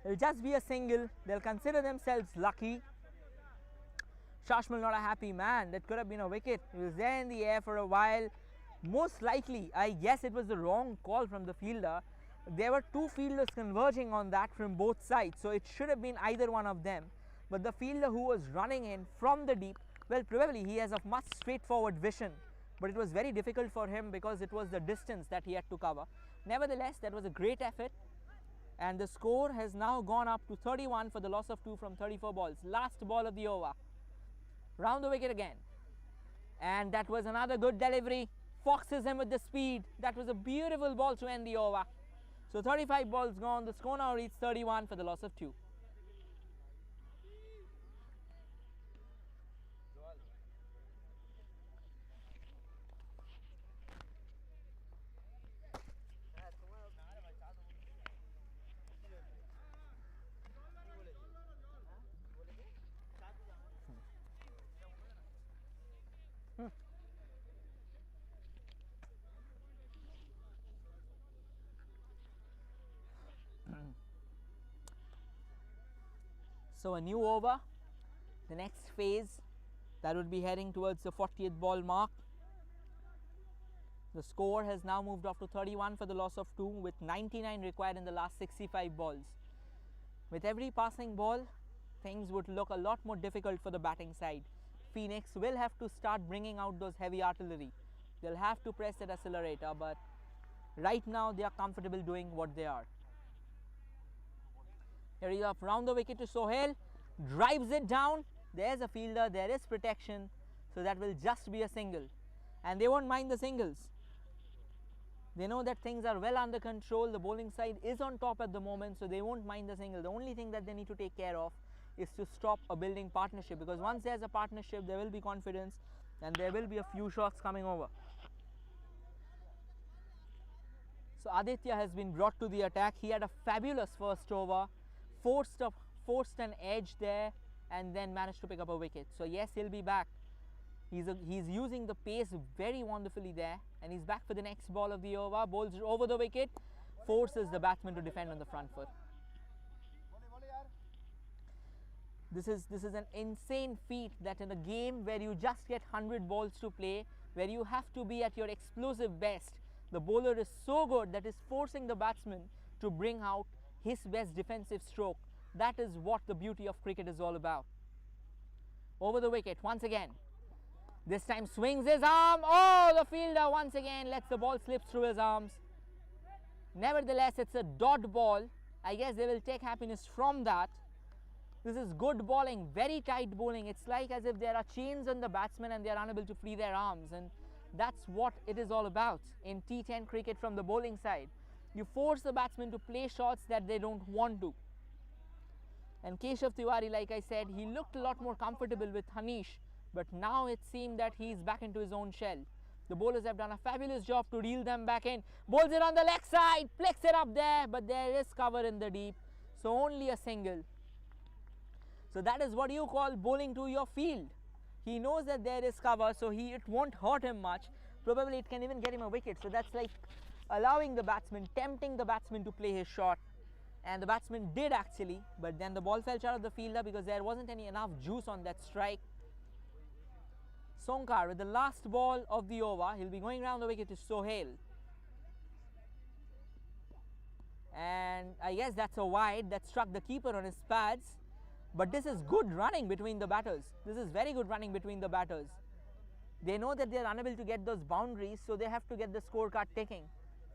It'll just be a single. They'll consider themselves lucky. Shashmal not a happy man. That could have been a wicket. He was there in the air for a while. Most likely, I guess it was the wrong call from the fielder. There were two fielders converging on that from both sides, so it should have been either one of them. But the fielder who was running in from the deep, well, probably he has a much straightforward vision, but it was very difficult for him because it was the distance that he had to cover. Nevertheless, that was a great effort, and the score has now gone up to 31 for the loss of 2 from 34 balls. Last ball of the over. Round the wicket again, and that was another good delivery. Foxes him with the speed. That was a beautiful ball to end the over. So 35 balls gone. The score now reads 31 for the loss of 2. So a new over, the next phase, that would be heading towards the 40th ball mark. The score has now moved up to 31 for the loss of 2, with 99 required in the last 65 balls. With every passing ball, things would look a lot more difficult for the batting side. Pheonix will have to start bringing out those heavy artillery. They'll have to press that accelerator, but right now they are comfortable doing what they are. Here he is up round the wicket to Sohail, drives it down. There's a fielder, there is protection, so that will just be a single. And they won't mind the singles. They know that things are well under control. The bowling side is on top at the moment, so they won't mind the single. The only thing that they need to take care of is to stop a building partnership, because once there's a partnership, there will be confidence and there will be a few shots coming over. So Aditya has been brought to the attack. He had a fabulous first over. Forced an edge there and then managed to pick up a wicket. So yes, he'll be back. He's using the pace very wonderfully there, and he's back for the next ball of the over. Bowls over the wicket, forces the batsman to defend on the front foot. This is an insane feat that in a game where you just get 100 balls to play, where you have to be at your explosive best, the bowler is so good that is forcing the batsman to bring out his best defensive stroke. That is what the beauty of cricket is all about. Over the wicket once again. This time swings his arm. Oh, the fielder once again lets the ball slip through his arms. Nevertheless, it's a dot ball. I guess they will take happiness from that. This is good bowling, very tight bowling. It's like as if there are chains on the batsmen and they are unable to free their arms, and that's what it is all about in T10 cricket from the bowling side. You force the batsmen to play shots that they don't want to. And Keshav Tiwari, like I said, he looked a lot more comfortable with Hanish, but now it seemed that he's back into his own shell. The bowlers have done a fabulous job to reel them back in. Bowls it on the leg side, flicks it up there, but there is cover in the deep, so only a single. So that is what you call bowling to your field. He knows that there is cover, so it won't hurt him much. Probably it can even get him a wicket. So that's like allowing the batsman, tempting the batsman to play his shot. And the batsman did actually, but then the ball fell short of the fielder because there wasn't enough juice on that strike. Sonkar with the last ball of the over, he'll be going round the wicket to Sohail. And I guess that's a wide that struck the keeper on his pads. But this is good running between the batters. This is very good running between the batters. They know that they are unable to get those boundaries, so they have to get the scorecard ticking.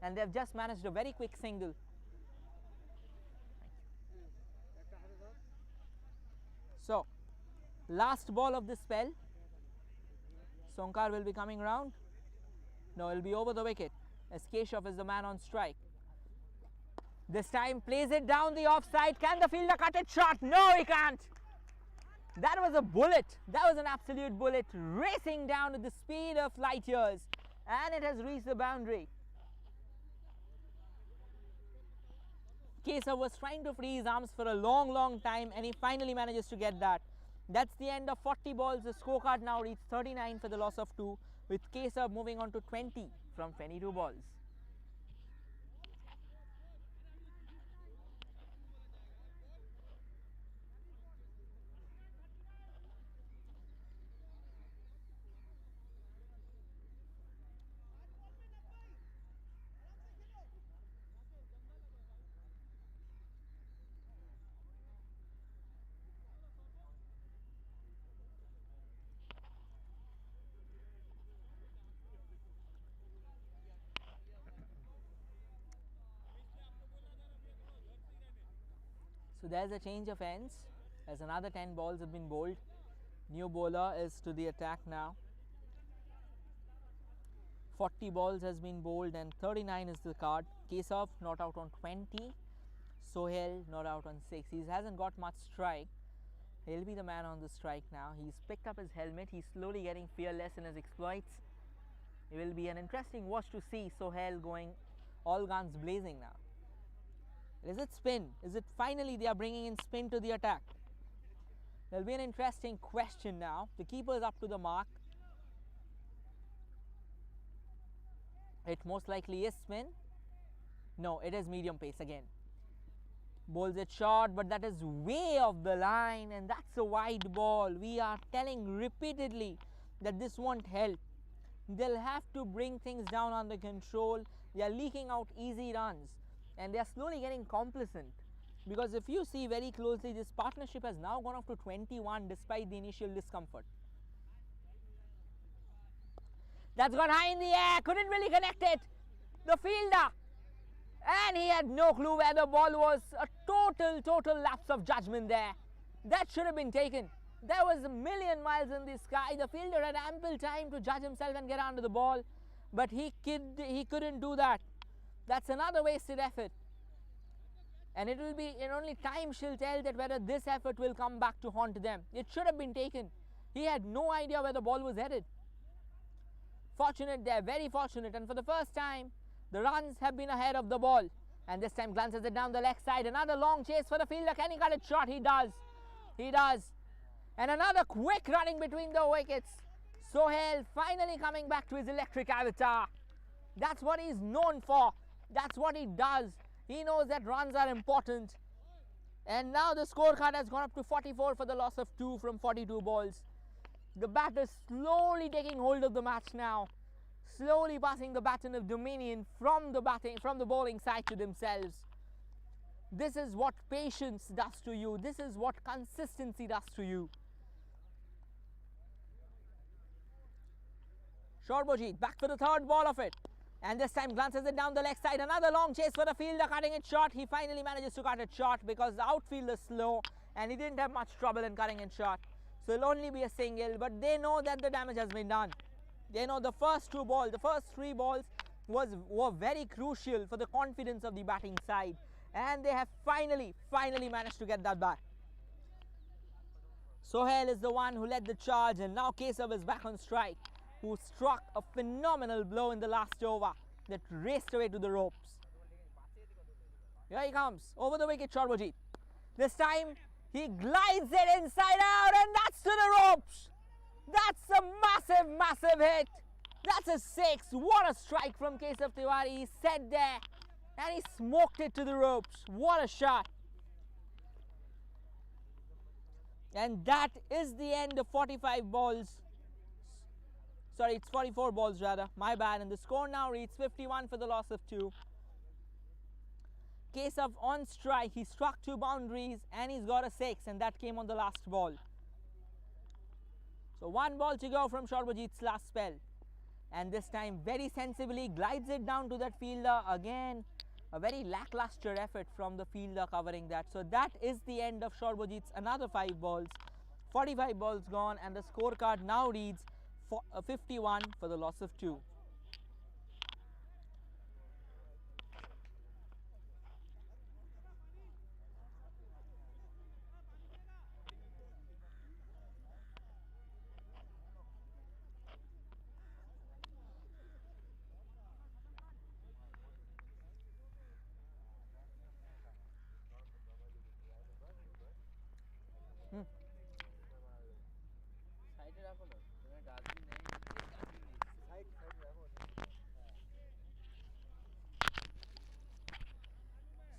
And they have just managed a very quick single. So, last ball of this spell. Sonkar will be coming round. No, he'll be over the wicket as Keshav is the man on strike. This time plays it down the offside. Can the fielder cut it short? No, he can't. That was a bullet. That was an absolute bullet racing down at the speed of light years, and it has reached the boundary. Keshav was trying to free his arms for a long time, and he finally manages to get that. That's the end of 40 balls. The scorecard now reads 39 for the loss of 2, with Keshav moving on to 20 from 22 balls. So there's a change of ends as another 10 balls have been bowled. New bowler is to the attack now. 40 balls has been bowled and 39 is the card. Keshav not out on 20. Sohail not out on 6. He hasn't got much strike. He'll be the man on the strike now. He's picked up his helmet. He's slowly getting fearless in his exploits. It will be an interesting watch to see Sohail going all guns blazing now. Is it spin? Is it finally they are bringing in spin to the attack? There will be an interesting question now. The keeper is up to the mark. It most likely is spin. No, it is medium pace again. Bowls it short, but that is way off the line, and that's a wide ball. We are telling repeatedly that this won't help. They'll have to bring things down under control. They are leaking out easy runs, and they are slowly getting complacent, because if you see very closely, this partnership has now gone up to 21 despite the initial discomfort. That's gone high in the air, couldn't really connect it. The fielder, and he had no clue where the ball was. A total lapse of judgment there. That should have been taken. There was a million miles in the sky. The fielder had ample time to judge himself and get under the ball, but he couldn't do that. That's another wasted effort, and it will be in only time she'll tell that whether this effort will come back to haunt them. It should have been taken. He had no idea where the ball was headed. Fortunate there, very fortunate, and for the first time the runs have been ahead of the ball, and this time glances it down the leg side. Another long chase for the fielder. Can he cut it short? He does. He does. And another quick running between the wickets. Sohail finally coming back to his electric avatar. That's what he's known for. That's what he does. He knows that runs are important. And now the scorecard has gone up to 44 for the loss of 2 from 42 balls. The batters slowly taking hold of the match now. Slowly passing the baton of dominion from the bowling side to themselves. This is what patience does to you. This is what consistency does to you. Shorbojit back for the third ball of it. And this time glances it down the leg side. Another long chase for the fielder, cutting it short. He finally manages to cut it short because the outfield is slow and he didn't have much trouble in cutting it short. So it'll only be a single, but they know that the damage has been done. They know the first three balls were very crucial for the confidence of the batting side. And they have finally managed to get that back. Sohail is the one who led the charge, and now Kesav is back on strike, who struck a phenomenal blow in the last over that raced away to the ropes. Here he comes, over the wicket, Shorbojit. This time, he glides it inside out, and that's to the ropes. That's a massive hit. That's a six. What a strike from Kesav Tiwari. He sat there, and he smoked it to the ropes. What a shot. And that is the end of 45 balls. Sorry, it's 44 balls rather. My bad. And the score now reads 51 for the loss of 2. Kesav on strike. He struck 2 boundaries and he's got a 6, and that came on the last ball. So 1 ball to go from Shorbojit's last spell. And this time very sensibly glides it down to that fielder. Again, a very lackluster effort from the fielder covering that. So that is the end of Shorbojit's another 5 balls. 45 balls gone, and the scorecard now reads 51 for the loss of 2.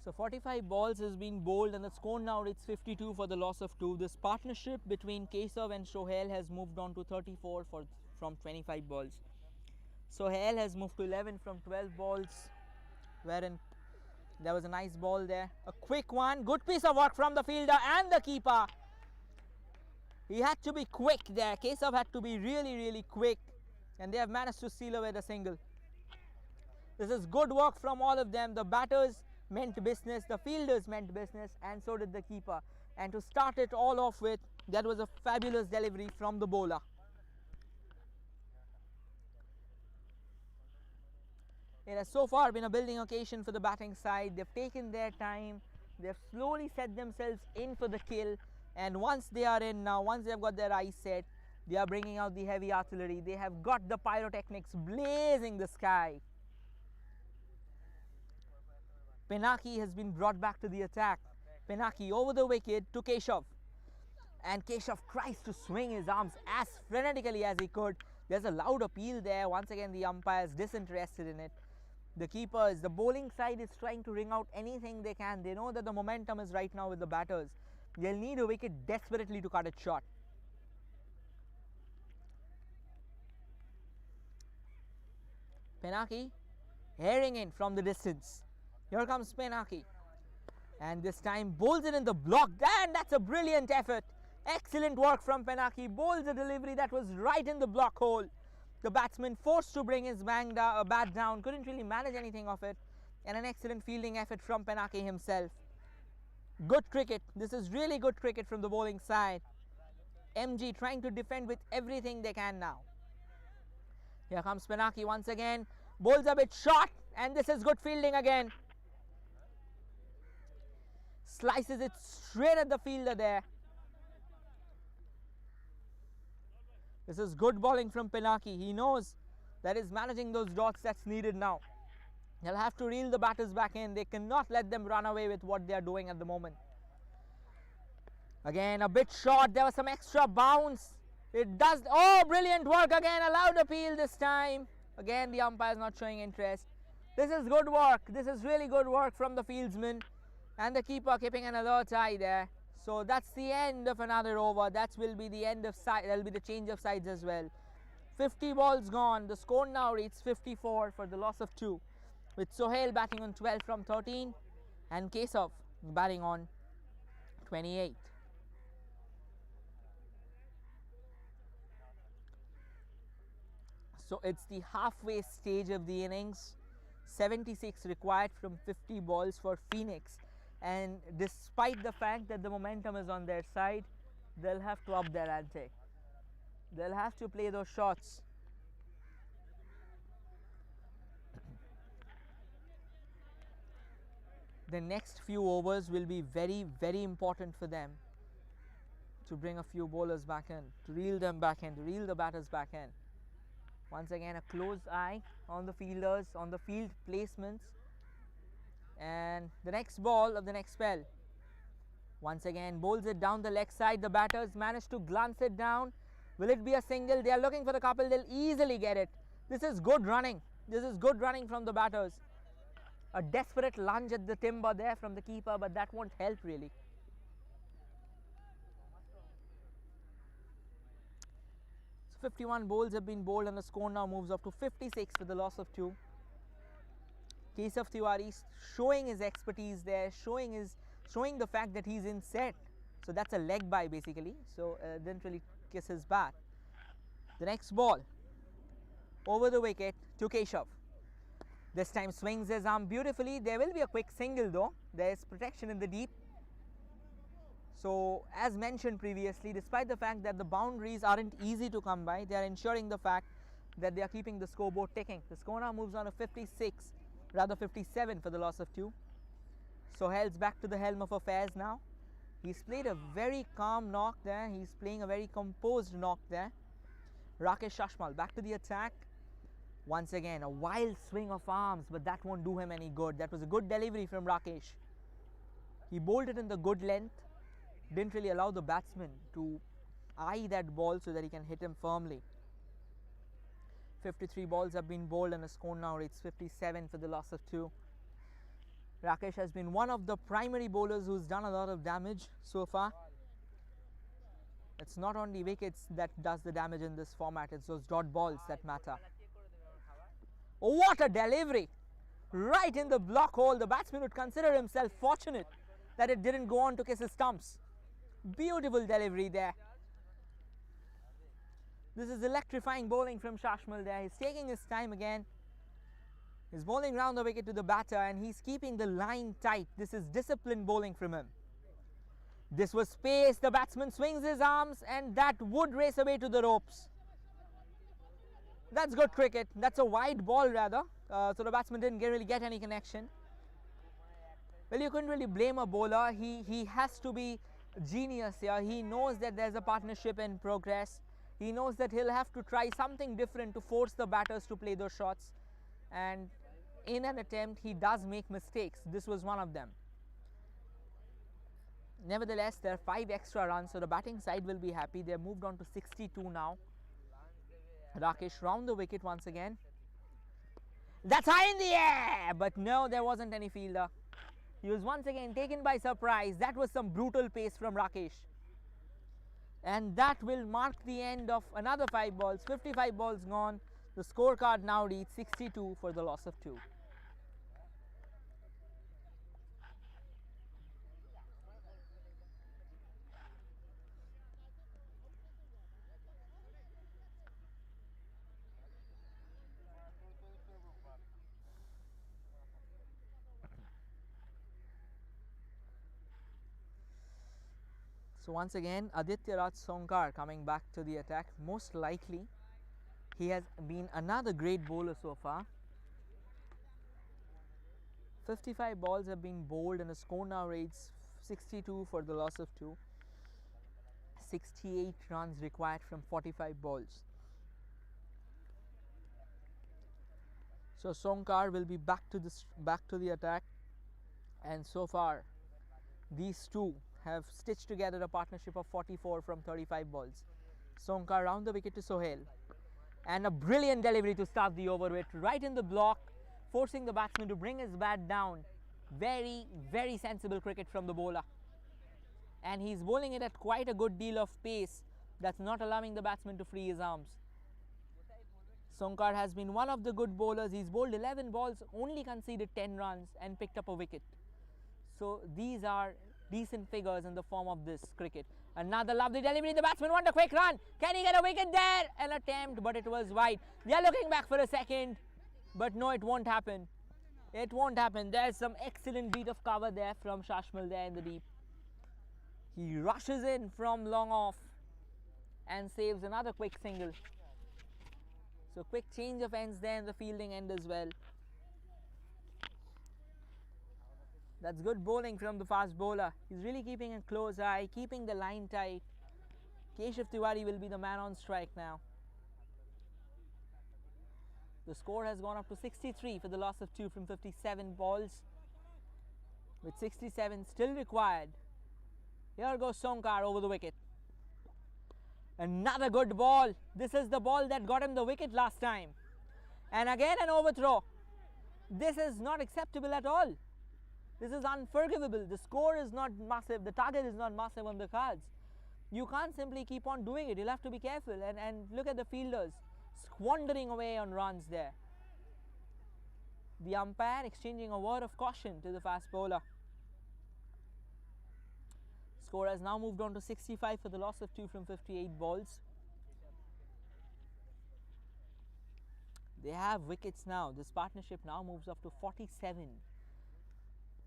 So 45 balls has been bowled, and the score now reads 52 for the loss of 2. This partnership between Kesav and Sohail has moved on to 34 from 25 balls. Sohail has moved to 11 from 12 balls, wherein there was a nice ball there. A quick one, good piece of work from the fielder and the keeper. He had to be quick there. Kesav had to be really quick, and they have managed to seal away the single. This is good work from all of them. The batters meant business, the fielders meant business, and so did the keeper. And to start it all off with, that was a fabulous delivery from the bowler. It has so far been a building occasion for the batting side. They've taken their time, they've slowly set themselves in for the kill, and once they are in now, once they've got their eyes set, they are bringing out the heavy artillery. They have got the pyrotechnics blazing the sky. Pheonix has been brought back to the attack. Pheonix over the wicket to Keshav. And Keshav tries to swing his arms as frenetically as he could. There's a loud appeal there. Once again, the umpire is disinterested in it. The bowling side is trying to wring out anything they can. They know that the momentum is right now with the batters. They'll need a wicket desperately to cut it short. Pheonix herring in from the distance. Here comes Pheonix, and this time bowls it in the block, and that's a brilliant effort. Excellent work from Pheonix. Bowls a delivery that was right in the block hole. The batsman forced to bring his bat down, couldn't really manage anything of it, and an excellent fielding effort from Pheonix himself. Good cricket. This is really good cricket from the bowling side. MG trying to defend with everything they can now. Here comes Pheonix once again. Bowls a bit short, and this is good fielding again. Slices it straight at the fielder there. This is good bowling from Pheonix. He knows that is managing those dots that's needed now. He'll have to reel the batters back in. They cannot let them run away with what they are doing at the moment. Again, a bit short. There was some extra bounce. It does. Oh, brilliant work again. Allowed appeal this time. Again, the umpire is not showing interest. This is good work. This is really good work from the fieldsman. And the keeper keeping an alert eye there. So that's the end of another over. That will be the end of side. That will be the change of sides as well. 50 balls gone. The score now reads 54 for the loss of 2. With Sohail batting on 12 from 13 and Kesav batting on 28. So it's the halfway stage of the innings. 76 required from 50 balls for Pheonix, and despite the fact that the momentum is on their side, they'll have to up their ante. They'll have to play those shots. The next few overs will be very, very important for them to bring a few bowlers back in, to reel them back in, to reel the batters back in. Once again, a close eye on the fielders, on the field placements. And the next ball of the next spell. Once again, bowls it down the leg side. The batters manage to glance it down. Will it be a single? They are looking for the couple. They'll easily get it. This is good running. This is good running from the batters. A desperate lunge at the timber there from the keeper, but that won't help really. So 51 bowls have been bowled and the score now moves up to 56 with the loss of 2. Keshav Tiwari showing his expertise there, showing the fact that he's in set. So that's a leg bye basically. So didn't really kiss his bat. The next ball over the wicket to Keshav. This time swings his arm beautifully. There will be a quick single though. There is protection in the deep. So as mentioned previously, despite the fact that the boundaries aren't easy to come by, they are ensuring the fact that they are keeping the scoreboard ticking. The score now moves on to 56, rather 57 for the loss of 2. Sohail's back to the helm of affairs now. He's played a very calm knock there. He's playing a very composed knock there. Rakesh Shashmal back to the attack. Once again, a wild swing of arms, but that won't do him any good. That was a good delivery from Rakesh. He bowled it in the good length. Didn't really allow the batsman to eye that ball so that he can hit him firmly. 53 balls have been bowled and the score now reads 57 for the loss of 2. Rakesh has been one of the primary bowlers who's done a lot of damage so far. It's not only wickets that does the damage in this format, it's those dot balls that matter. Oh, what a delivery! Right in the block hole. The batsman would consider himself fortunate that it didn't go on to kiss his stumps. Beautiful delivery there. This is electrifying bowling from Shashmal there. He's taking his time again. He's bowling round the wicket to the batter and he's keeping the line tight. This is disciplined bowling from him. This was space. The batsman swings his arms and that would race away to the ropes. That's good cricket. That's a wide ball rather. So the batsman didn't really get any connection. Well, you couldn't really blame a bowler. He has to be genius here. He knows that there's a partnership in progress. He knows that he'll have to try something different to force the batters to play those shots. And in an attempt, he does make mistakes. This was one of them. Nevertheless, there are 5 extra runs, so the batting side will be happy. They're moved on to 62 now. Rakesh round the wicket once again. That's high in the air! But no, there wasn't any fielder. He was once again taken by surprise. That was some brutal pace from Rakesh. And that will mark the end of another 5 balls. 55 balls gone. The scorecard now reads 62 for the loss of 2. So once again, Aditya Raj Sonkar coming back to the attack. Most likely, he has been another great bowler so far. 55 balls have been bowled and the score now reads 62 for the loss of 2. 68 runs required from 45 balls. So Sonkar will be back to the attack, and so far these two have stitched together a partnership of 44 from 35 balls. Sonkar round the wicket to Sohail, and a brilliant delivery to start the over with, right in the block, forcing the batsman to bring his bat down. Very, very sensible cricket from the bowler, and he's bowling it at quite a good deal of pace. That's not allowing the batsman to free his arms. Sonkar has been one of the good bowlers. He's bowled 11 balls, only conceded 10 runs and picked up a wicket. So these are decent figures in the form of this cricket. Another lovely delivery. The batsman want a quick run. Can he get a wicket there? An attempt, but it was wide. They are looking back for a second, but no, it won't happen. It won't happen. There's some excellent beat of cover there from Shashmal there in the deep. He rushes in from long off and saves another quick single. So quick change of ends there in the fielding end as well. That's good bowling from the fast bowler. He's really keeping a close eye, keeping the line tight. Keshav Tiwari will be the man on strike now. The score has gone up to 63 for the loss of 2 from 57 balls. With 67 still required. Here goes Sonkar over the wicket. Another good ball. This is the ball that got him the wicket last time. And again an overthrow. This is not acceptable at all. This is unforgivable. The score is not massive. The target is not massive on the cards. You can't simply keep on doing it. You'll have to be careful. And look at the fielders squandering away on runs there. The umpire exchanging a word of caution to the fast bowler. Score has now moved on to 65 for the loss of 2 from 58 balls. They have wickets now. This partnership now moves up to 47.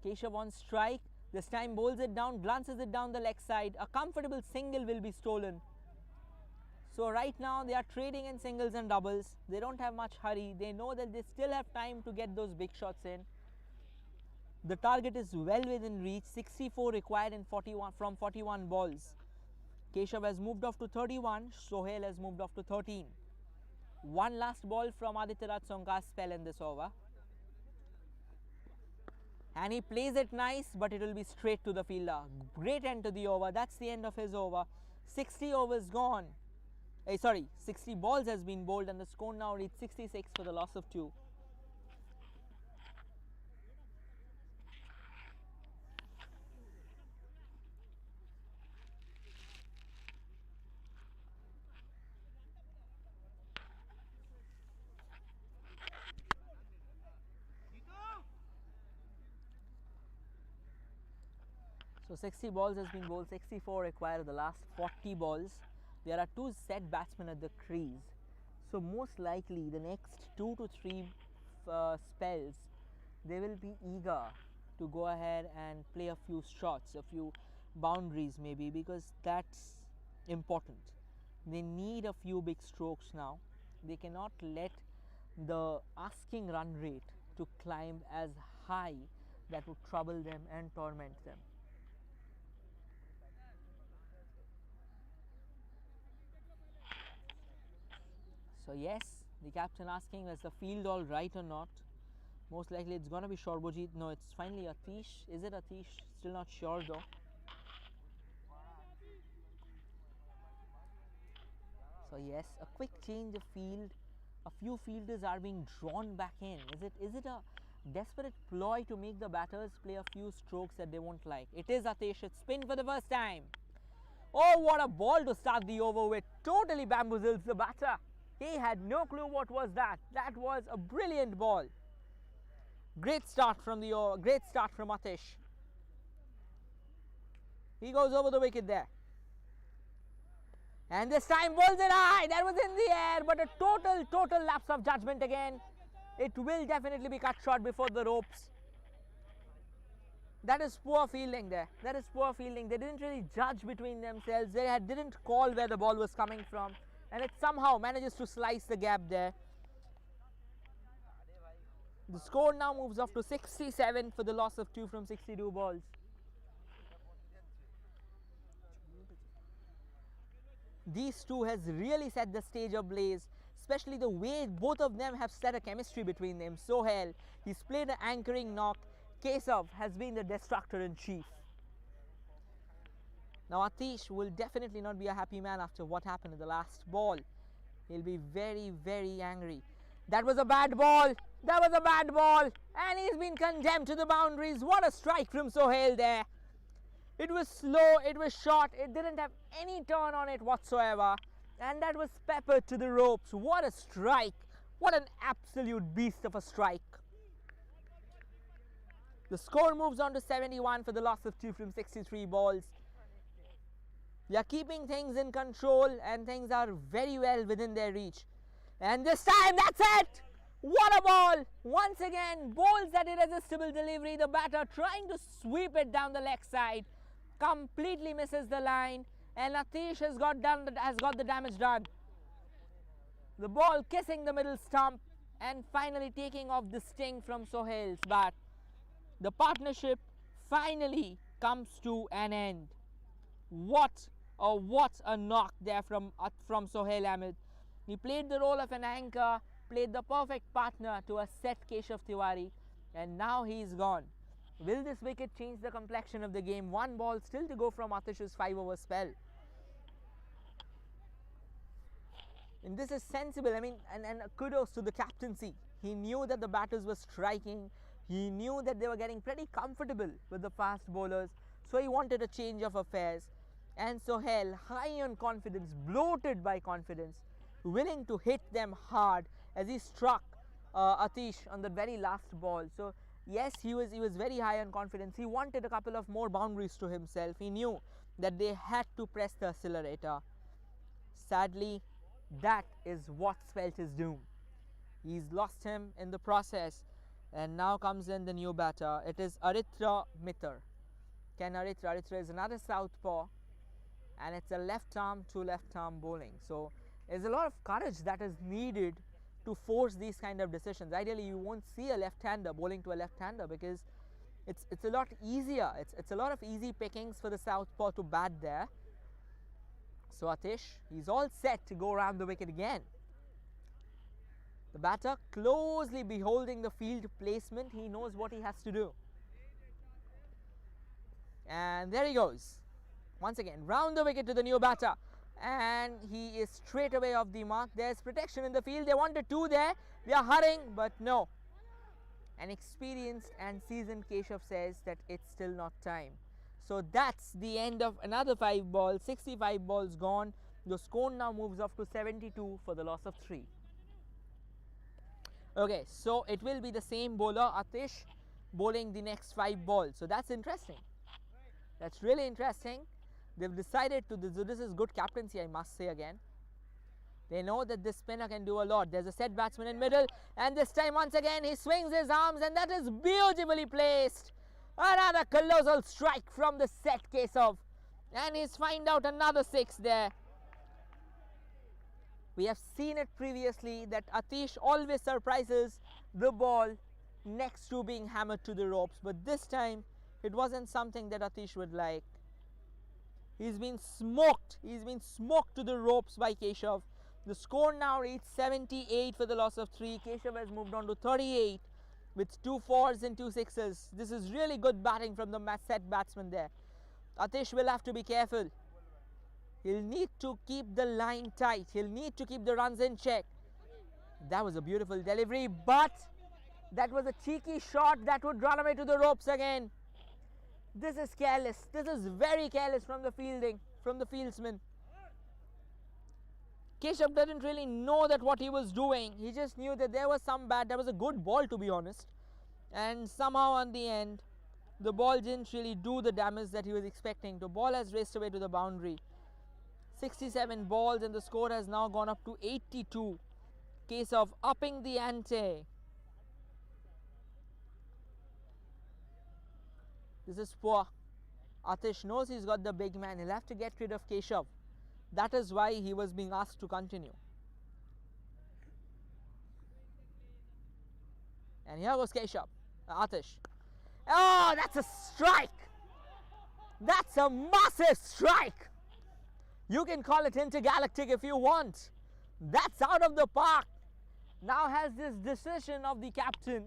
Keshav on strike. This time bowls it down, glances it down the leg side. A comfortable single will be stolen. So right now they are trading in singles and doubles. They don't have much hurry. They know that they still have time to get those big shots in. The target is well within reach. 64 required in 41 from 41 balls. Keshav has moved off to 31. Sohail has moved off to 13. One last ball from Aditya Raj Sonkar's spell in this over. And he plays it nice, but it will be straight to the fielder. Great end to the over. That's the end of his over. 60 overs gone. 60 balls has been bowled, and the score now reads 66 for the loss of 2. So 60 balls has been bowled, 64 required of the last 40 balls. There are 2 set batsmen at the crease. So most likely the next 2 to 3 spells, they will be eager to go ahead and play a few shots, a few boundaries maybe, because that's important. They need a few big strokes now. They cannot let the asking run rate to climb as high that would trouble them and torment them. So yes, the captain asking, is the field all right or not? Most likely it's going to be Shorbojit. No, it's finally Atish. Is it Atish? Still not sure though. So yes, a quick change of field. A few fielders are being drawn back in. Is it a desperate ploy to make the batters play a few strokes that they won't like? It is Atish. It's spin for the first time. Oh, what a ball to start the over with. Totally bamboozles the batter. He had no clue what was that. That was a brilliant ball. Great start from the over. Great start from Atish. He goes over the wicket there. And this time bowls it high. That was in the air, but a total lapse of judgment again. It will definitely be cut short before the ropes. That is poor fielding there. That is poor fielding. They didn't really judge between themselves. They didn't call where the ball was coming from. And it somehow manages to slice the gap there. The score now moves off to 67 for the loss of 2 from 62 balls. These two has really set the stage ablaze, especially the way both of them have set a chemistry between them. Sohail, he's played an anchoring knock. Keshav has been the destructor in chief. Now Atish will definitely not be a happy man after what happened in the last ball. He'll be very, very angry. That was a bad ball. That was a bad ball. And he's been condemned to the boundaries. What a strike from Sohail there. It was slow, it was short, it didn't have any turn on it whatsoever. And that was peppered to the ropes. What a strike. What an absolute beast of a strike. The score moves on to 71 for the loss of 2 from 63 balls. They are keeping things in control and things are very well within their reach. And this time, that's it! What a ball! Once again, bowls that irresistible delivery. The batter trying to sweep it down the leg side, completely misses the line, and Atish has got the damage done. The ball kissing the middle stump and finally taking off the sting from Sohail's bat. The partnership finally comes to an end. What a knock there from Sohail Ahmed. He played the role of an anchor, played the perfect partner to a set Keshav Tiwari, and now he's gone. Will this wicket change the complexion of the game? One ball still to go from Atish's 5-over spell. And this is sensible. I mean, and kudos to the captaincy. He knew that the batters were striking. He knew that they were getting pretty comfortable with the fast bowlers. So he wanted a change of affairs. And Sohail, high on confidence, bloated by confidence, willing to hit them hard as he struck Atish on the very last ball. So yes, he was very high on confidence. He wanted a couple of more boundaries to himself. He knew that they had to press the accelerator. Sadly, that is what spelt his doom. He's lost him in the process, and now comes in the new batter. It is Aritra Mitter. Aritra is another southpaw, and it's a left arm to left arm bowling. So there's a lot of courage that is needed to force these kind of decisions. Ideally, you won't see a left-hander bowling to a left-hander because it's a lot easier. It's a lot of easy pickings for the southpaw to bat there. So Atish, he's all set to go around the wicket again. The batter closely beholding the field placement. He knows what he has to do. And there he goes. Once again, round the wicket to the new batter. And he is straight away off the mark. There's protection in the field. They wanted two there. They are hurrying, but no. An experienced and seasoned Keshav says that it's still not time. So that's the end of another 5 balls. 65 balls gone. The score now moves off to 72 for the loss of 3. Okay, so it will be the same bowler, Atish, bowling the next 5 balls. So that's interesting. That's really interesting. They've decided to, this is good captaincy, I must say again. They know that this spinner can do a lot. There's a set batsman in middle, and this time once again he swings his arms, and that is beautifully placed. Another colossal strike from the set Keshav, and he's fined out another 6 there. We have seen it previously that Atish always surprises the ball next to being hammered to the ropes, but this time it wasn't something that Atish would like. He's been smoked. He's been smoked to the ropes by Keshav. The score now reads 78 for the loss of 3. Keshav has moved on to 38 with 2 4s and 2 6s. This is really good batting from the set batsman there. Atish will have to be careful. He'll need to keep the line tight. He'll need to keep the runs in check. That was a beautiful delivery, but that was a cheeky shot that would run away to the ropes again. This is careless. This is very careless from the fieldsman. Keshav didn't really know that what he was doing. He just knew that there was some bat. That was a good ball, to be honest. And somehow on the end, the ball didn't really do the damage that he was expecting. The ball has raced away to the boundary. 67 balls and the score has now gone up to 82. Keshav upping the ante. This is poor. Atish knows he's got the big man. He'll have to get rid of Keshav. That is why he was being asked to continue. And here goes Keshav. Atish. Oh, that's a strike. That's a massive strike. You can call it intergalactic if you want. That's out of the park. Now has this decision of the captain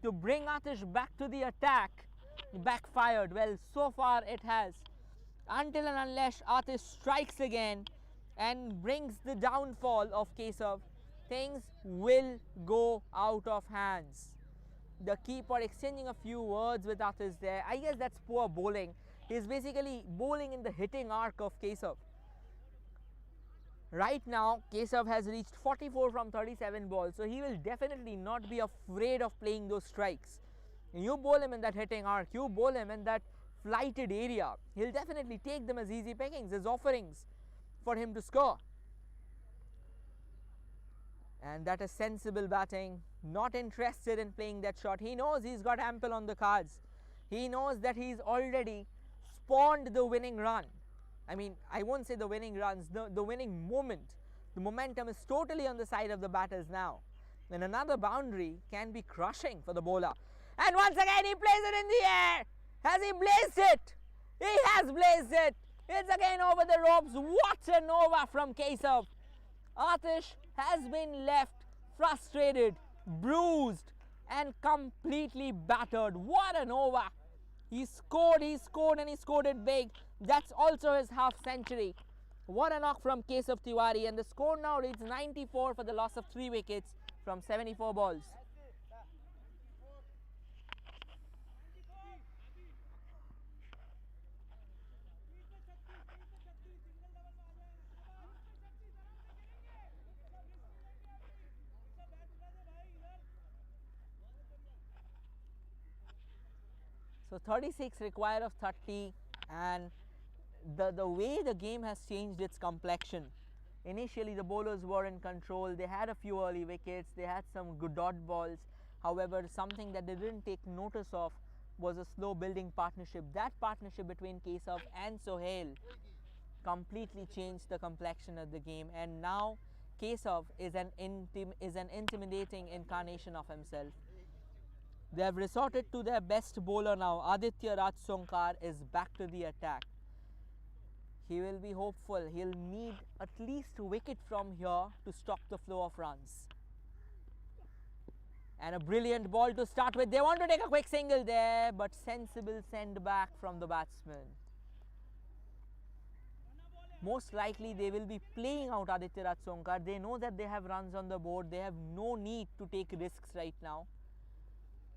to bring Atish back to the attack backfired? Well, so far it has. Until and unless Atish strikes again and brings the downfall of Keshav, things will go out of hands. The keeper exchanging a few words with Atish there. I guess that's poor bowling. He's basically bowling in the hitting arc of Keshav. Right now, Keshav has reached 44 from 37 balls, so he will definitely not be afraid of playing those strikes. You bowl him in that hitting arc, you bowl him in that flighted area, he'll definitely take them as easy pickings, as offerings for him to score. And that is sensible batting, not interested in playing that shot. He knows he's got ample on the cards. He knows that he's already spawned the winning run. I mean, I won't say the winning runs, the winning moment. The momentum is totally on the side of the batters now. And another boundary can be crushing for the bowler. And once again he plays it in the air. Has he blazed it? He has blazed it. It's again over the ropes. What an over from Keshav. Atish has been left frustrated, bruised and completely battered. What an over. He scored and he scored it big. That's also his half century. What a knock from Keshav Tiwari, and the score now reads 94 for the loss of 3 wickets from 74 balls. So 36 require of 30, and the way the game has changed its complexion. Initially the bowlers were in control, they had a few early wickets, they had some good dot balls. However, something that they didn't take notice of was a slow building partnership. That partnership between Keshav and Sohail completely changed the complexion of the game, and now Keshav is an intimidating incarnation of himself. They have resorted to their best bowler now. Aditya Raj Sonkar is back to the attack. He will be hopeful. He'll need at least a wicket from here to stop the flow of runs. And a brilliant ball to start with. They want to take a quick single there, but sensible send back from the batsman. Most likely they will be playing out Aditya Raj Sonkar. They know that they have runs on the board. They have no need to take risks right now.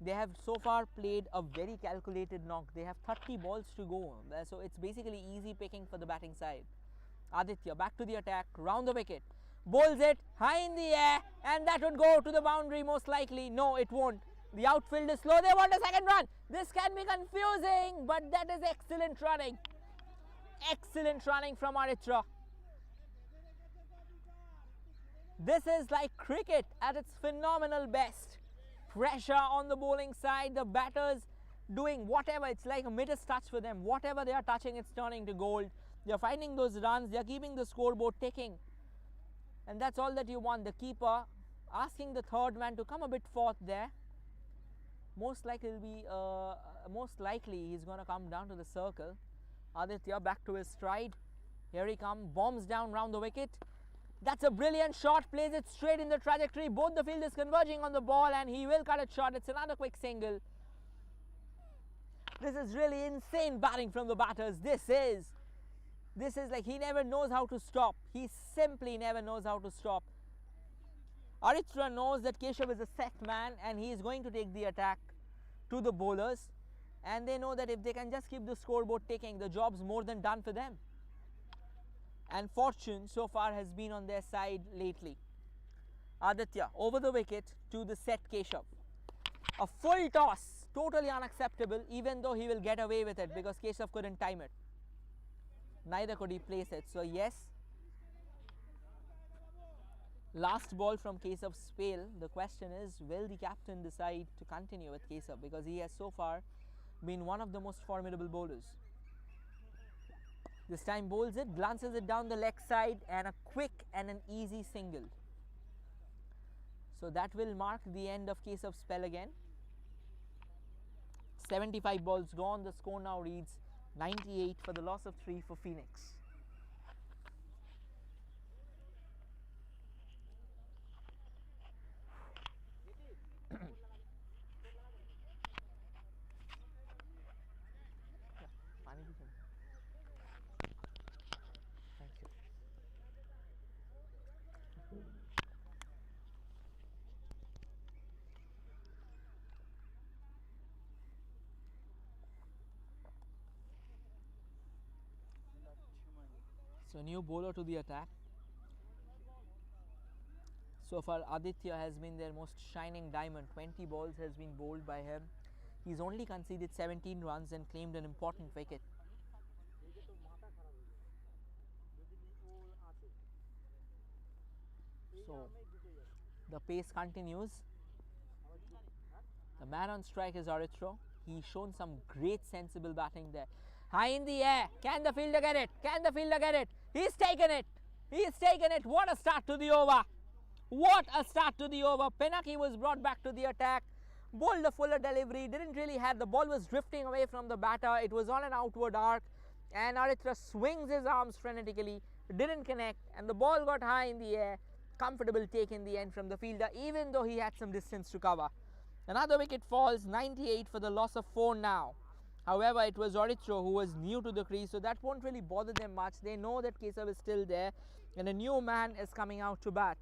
They have so far played a very calculated knock. They have 30 balls to go, so it's basically easy picking for the batting side. Aditya back to the attack, round the wicket, bowls it high in the air, and that would go to the boundary most likely. No, it won't. The outfield is slow. They want a second run. This can be confusing, but that is excellent running. Excellent running from Aditya. This is like cricket at its phenomenal best. Pressure on the bowling side, the batters doing whatever. It's like a Midas touch for them. Whatever they are touching, it's turning to gold. They are finding those runs, they are keeping the scoreboard ticking, and that's all that you want. The keeper asking the third man to come a bit forth there. Most likely he's going to come down to the circle. Aditya back to his stride. Here he comes, bombs down round the wicket. That's a brilliant shot, plays it straight in the trajectory. Both the field is converging on the ball, and he will cut it short. It's another quick single. This is really insane batting from the batters. This is like he never knows how to stop. He simply never knows how to stop. Aditya knows that Keshav is a set man and he is going to take the attack to the bowlers, and they know that if they can just keep the scoreboard ticking, the job's more than done for them. And fortune so far has been on their side lately. Aditya over the wicket to the set Keshav. A full toss, totally unacceptable, even though he will get away with it because Keshav couldn't time it. Neither could he place it. So yes, last ball from Keshav's spell. The question is, will the captain decide to continue with Keshav, because he has so far been one of the most formidable bowlers. This time bowls it, glances it down the leg side, and a quick and an easy single. So that will mark the end of Keshav's spell again. 75 balls gone. The score now reads 98 for the loss of 3 for Pheonix. So new bowler to the attack. So far Aditya has been their most shining diamond. 20 balls has been bowled by him. He's only conceded 17 runs and claimed an important wicket. So the pace continues. The man on strike is Aritra. He's shown some great sensible batting there. High in the air. Can the fielder get it? Can the fielder get it? He's taken it. He's taken it. What a start to the over. What a start to the over. Pheonix was brought back to the attack. Bowled a fuller delivery. Didn't really have. The ball was drifting away from the batter. It was on an outward arc. And Aritra swings his arms frenetically. Didn't connect. And the ball got high in the air. Comfortable take in the end from the fielder, even though he had some distance to cover. Another wicket falls, 98 for the loss of 4 now. However, it was Aritra who was new to the crease, so that won't really bother them much. They know that Keshav is still there and a new man is coming out to bat.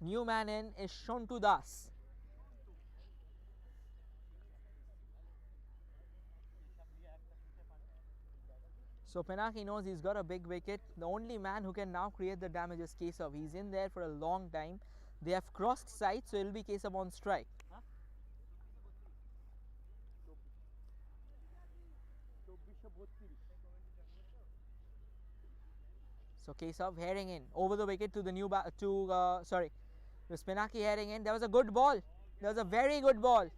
New man in is Shontu Das. So Pheonix knows he's got a big wicket. The only man who can now create the damage is Keshav. He's in there for a long time. They have crossed sides, so it will be Keshav on strike. So Keshav heading in over the wicket to the new was Pheonix heading in. There was a good ball. There was a very good ball,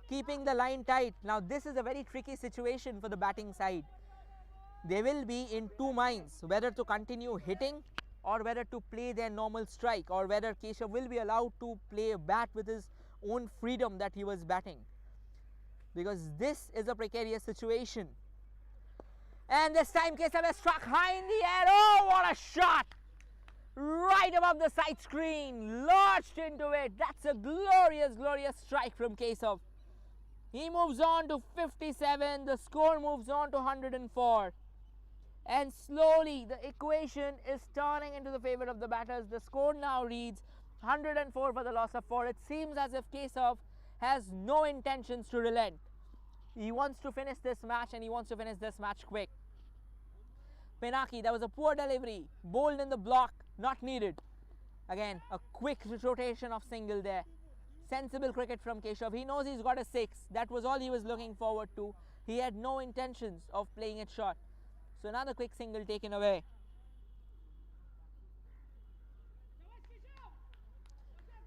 keeping the line tight. Now this is a very tricky situation for the batting side. They will be in two minds, whether to continue hitting or whether to play their normal strike, or whether Keshav will be allowed to play a bat with his own freedom that he was batting, because this is a precarious situation. And this time Keshav has struck high in the air. Oh, what a shot! Right above the side screen, lodged into it. That's a glorious, glorious strike from Keshav. He moves on to 57. The score moves on to 104. And slowly the equation is turning into the favour of the batters. The score now reads 104 for the loss of 4. It seems as if Keshav has no intentions to relent. He wants to finish this match, and he wants to finish this match quick. Pheonix, that was a poor delivery. Bowled in the block, not needed. Again, a quick rotation of single there. Sensible cricket from Keshav. He knows he's got a 6. That was all he was looking forward to. He had no intentions of playing it short. So another quick single taken away.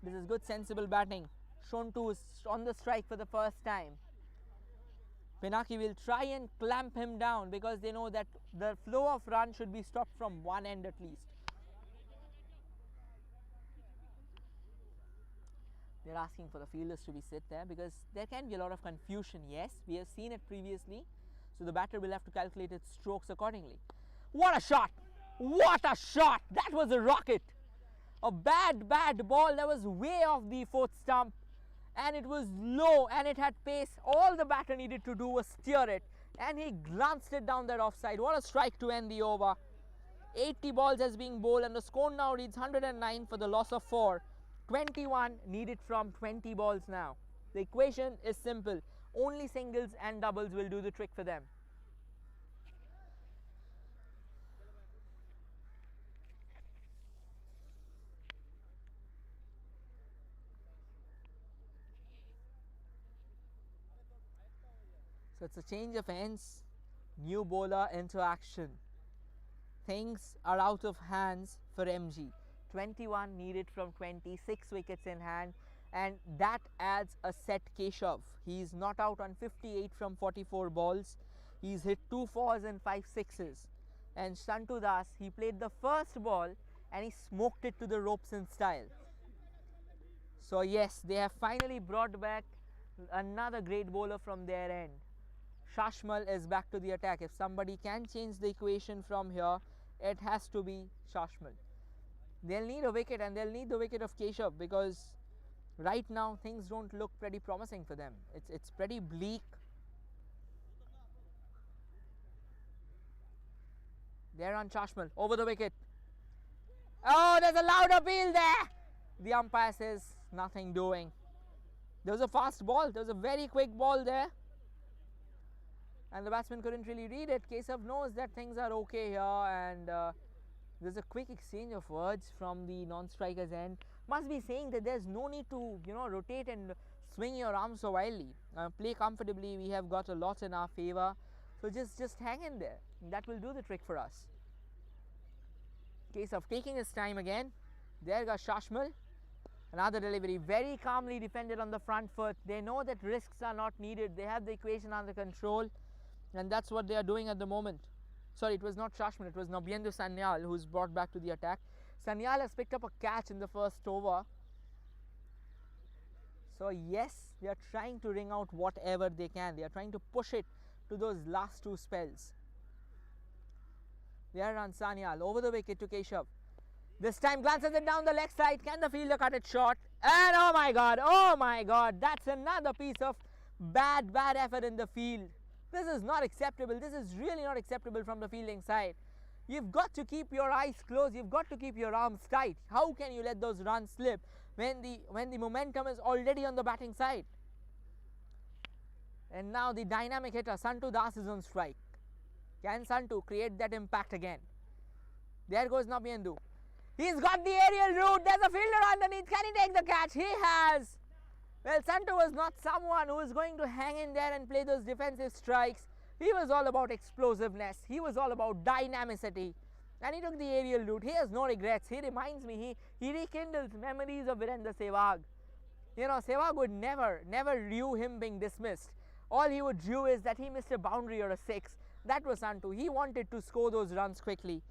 This is good sensible batting. Shontu is on the strike for the first time. Pheonix will try and clamp him down, because they know that the flow of run should be stopped from one end at least. They're asking for the fielders to be sit there, because there can be a lot of confusion. Yes, we have seen it previously. So the batter will have to calculate its strokes accordingly. What a shot! What a shot! That was a rocket! A bad ball that was way off the 4th stump, and it was low and it had pace. All the batter needed to do was steer it, and he glanced it down that offside. What a strike to end the over. 80 balls as being bowled, and the score now reads 109 for the loss of 4. 21 needed from 20 balls now. The equation is simple. Only singles and doubles will do the trick for them. So it's a change of ends. New bowler into action. Things are out of hands for MG. 21 needed from 26 wickets in hand. And that adds a set Keshav. He's not out on 58 from 44 balls. He's hit 2 4s and 5 6s. And Shontu Das, he played the first ball and he smoked it to the ropes in style. So yes, they have finally brought back another great bowler from their end. Shashmal is back to the attack. If somebody can change the equation from here, it has to be Shashmal. They'll need a wicket, and they'll need the wicket of Keshav, because right now things don't look pretty promising for them. It's pretty bleak. They're on Shashmal, over the wicket. Oh, there's a loud appeal there. The umpire says nothing doing. There was a fast ball. There was a very quick ball there, and the batsman couldn't really read it. Keshav knows that things are okay here, and there's a quick exchange of words from the non-striker's end. must be saying that there's no need to, rotate and swing your arms so wildly. Play comfortably. We have got a lot in our favor. So just hang in there. That will do the trick for us. Case of taking his time again. There goes Shashmal. Another delivery, very calmly defended on the front foot. They know that risks are not needed. They have the equation under control, and that's what they are doing at the moment. Sorry, it was not Shashmal, it was Nobiendu Sanyal who's brought back to the attack. Sanyal has picked up a catch in the first over. So yes, they are trying to wring out whatever they can. They are trying to push it to those last two spells. There runs Sanyal over the wicket to Keshav. This time glances it down the leg side. Can the fielder cut it short? And oh my god, that's another piece of bad effort in the field. This is not acceptable. This is really not acceptable from the fielding side. You've got to keep your eyes closed. You've got to keep your arms tight. How can you let those runs slip when the momentum is already on the batting side? And now the dynamic hitter Santu Das is on strike. Can Santu create that impact again? There goes Nobiendu. He's got the aerial route. There's a fielder underneath. Can he take the catch? He has. Well, Santu was not someone who was going to hang in there and play those defensive strikes. He was all about explosiveness. He was all about dynamicity. And he took the aerial route. He has no regrets. He reminds me, he rekindles memories of Virendra Sehwag. Sehwag would never rue him being dismissed. All he would rue is that he missed a boundary or a six. That was Santu. He wanted to score those runs quickly.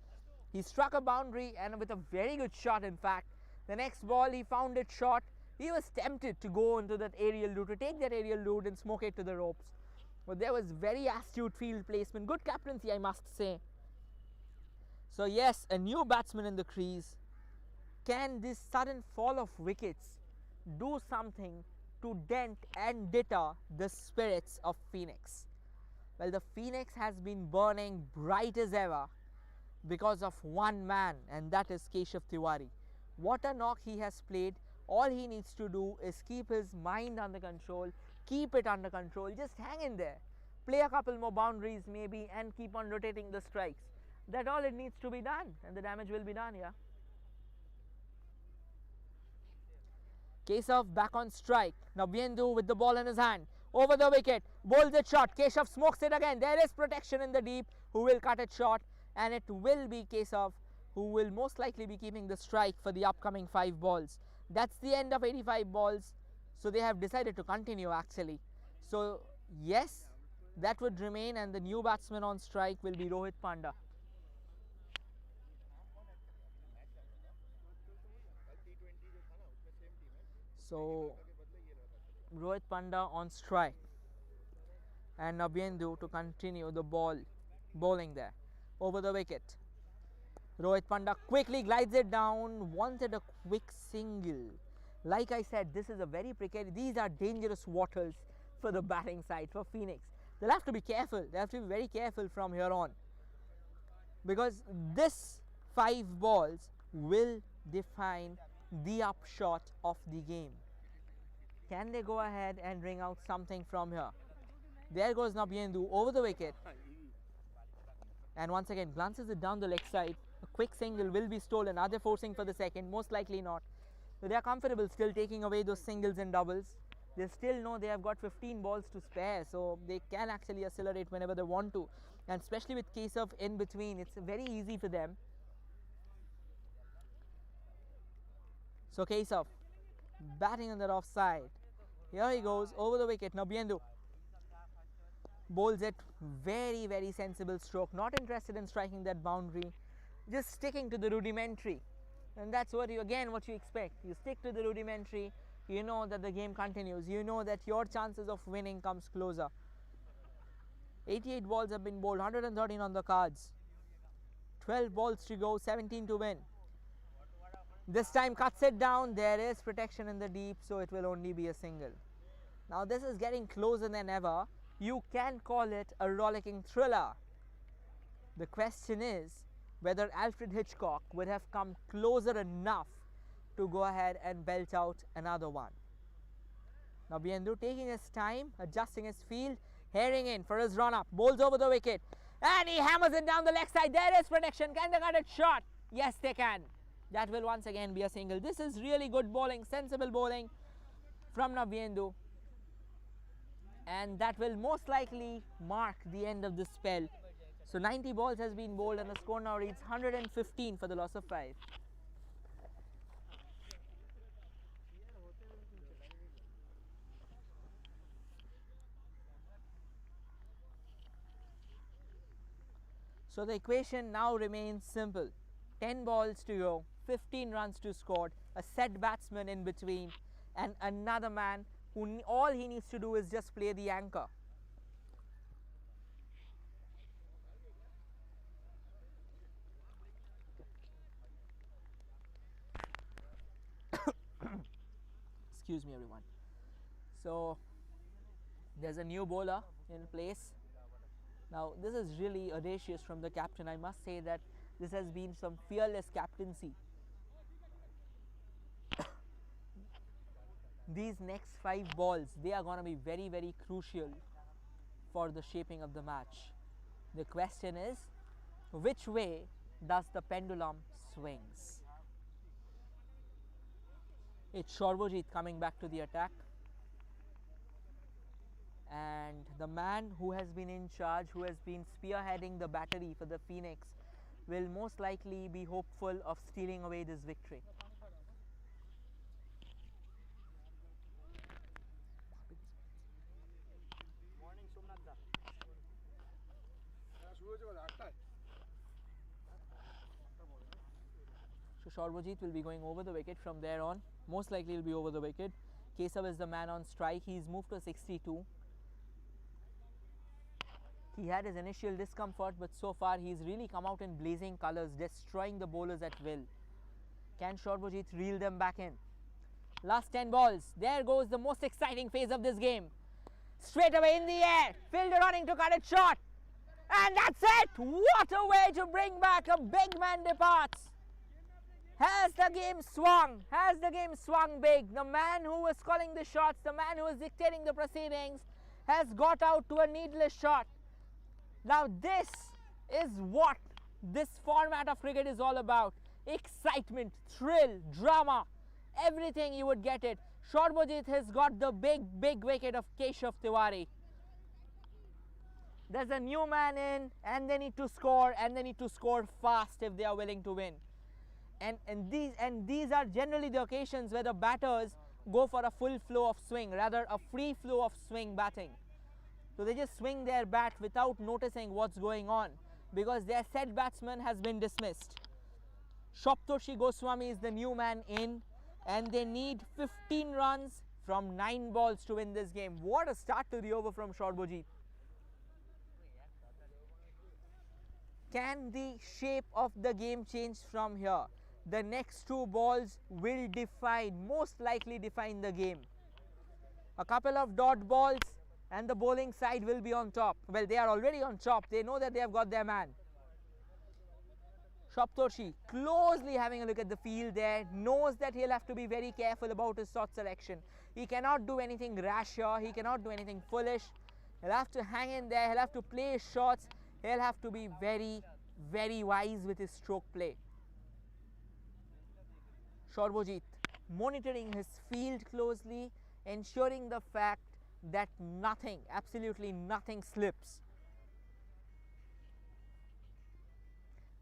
He struck a boundary, and with a very good shot, in fact. The next ball he found it short. He was tempted to go into that aerial route, to take that aerial route and smoke it to the ropes. But there was very astute field placement. Good captaincy, I must say. So yes, a new batsman in the crease. Can this sudden fall of wickets do something to dent and deter the spirits of Pheonix? Well, the Pheonix has been burning bright as ever because of one man, and that is Keshav Tiwari. What a knock he has played. All he needs to do is keep his mind under control, keep it under control, just hang in there, play a couple more boundaries maybe, and keep on rotating the strikes. That's all it needs to be done, and the damage will be done. Yeah. Keshav back on strike. Now Nobiendu with the ball in his hand, over the wicket, bowls it short. Keshav smokes it again. There is protection in the deep, who will cut it short, and it will be Keshav who will most likely be keeping the strike for the upcoming 5 balls. That's the end of 85 balls. So they have decided to continue actually. So yes, that would remain, and the new batsman on strike will be Rohit Panda. So Rohit Panda on strike, and Nobiendu to continue the bowling there over the wicket. Rohit Panda quickly glides it down, wanted a quick single. Like I said, this is a very precarious, these are dangerous waters for the batting side, for Pheonix. They'll have to be careful, they have to be very careful from here on, because this 5 balls will define the upshot of the game. Can they go ahead and bring out something from here? There goes Nobiendu over the wicket, and once again glances it down the leg side. A quick single will be stolen. Are they forcing for the second? Most likely not. So they are comfortable still taking away those singles and doubles. They still know they have got 15 balls to spare, so they can actually accelerate whenever they want to, and especially with Keshav in between, it's very easy for them. So Keshav batting on the off side. Here he goes over the wicket. Nobiendu bowls it, very sensible stroke, not interested in striking that boundary, just sticking to the rudimentary. And that's what you expect. You stick to the rudimentary, you know that the game continues, you know that your chances of winning comes closer. 88 balls have been bowled, 113 on the cards, 12 balls to go, 17 to win. This time cuts it down. There is protection in the deep, so it will only be a single. Now this is getting closer than ever. You can call it a rollicking thriller. The question is whether Alfred Hitchcock would have come closer enough to go ahead and belt out another one. Now Nobiendu taking his time, adjusting his field, herring in for his run up, bowls over the wicket, and he hammers it down the leg side. There is protection. Can they cut it short? Yes, they can. That will once again be a single. This is really good bowling, sensible bowling from Navyendu. And that will most likely mark the end of this spell. So 90 balls has been bowled and the score now reads 115 for the loss of 5. So the equation now remains simple. 10 balls to go, 15 runs to score, a set batsman in between, and another man who all he needs to do is just play the anchor. Excuse me, everyone. So there's a new bowler in place. Now this is really audacious from the captain. I must say that this has been some fearless captaincy. These next 5 balls, they are going to be very, very crucial for the shaping of the match. The question is, which way does the pendulum swings? It's Shorbojit coming back to the attack. And the man who has been in charge, who has been spearheading the battery for the Pheonix, will most likely be hopeful of stealing away this victory. So Shorbojit will be going over the wicket from there on. Most likely will be over the wicket. Kesav is the man on strike. He's moved to 62. He had his initial discomfort, but so far he's really come out in blazing colours, destroying the bowlers at will. Can Shorbojit reel them back in? Last 10 balls. There goes the most exciting phase of this game. Straight away in the air. Fielder running to cut it short. And that's it! What a way to bring back a big man departs. Has the game swung? Has the game swung big? The man who was calling the shots, the man who was dictating the proceedings, has got out to a needless shot. Now this is what this format of cricket is all about. Excitement, thrill, drama, everything you would get it. Shorbojit has got the big wicket of Keshav Tiwari. There's a new man in and they need to score, and they need to score fast if they are willing to win. And these are generally the occasions where the batters go for a full flow of swing, rather a free flow of swing batting. So they just swing their bat without noticing what's going on because their set batsman has been dismissed. Shoptoshi Goswami is the new man in, and they need 15 runs from 9 balls to win this game. What a start to the over from Shorbojit. Can the shape of the game change from here? The next 2 balls will most likely define the game. A couple of dot balls and the bowling side will be on top. Well, they are already on top. They know that they have got their man. Shoptoshi closely having a look at the field there, knows that he'll have to be very careful about his shot selection. He cannot do anything rash here. He cannot do anything foolish. He'll have to hang in there. He'll have to play his shots. He'll have to be very, very wise with his stroke play. Shorbojit monitoring his field closely, ensuring the fact that nothing, absolutely nothing slips.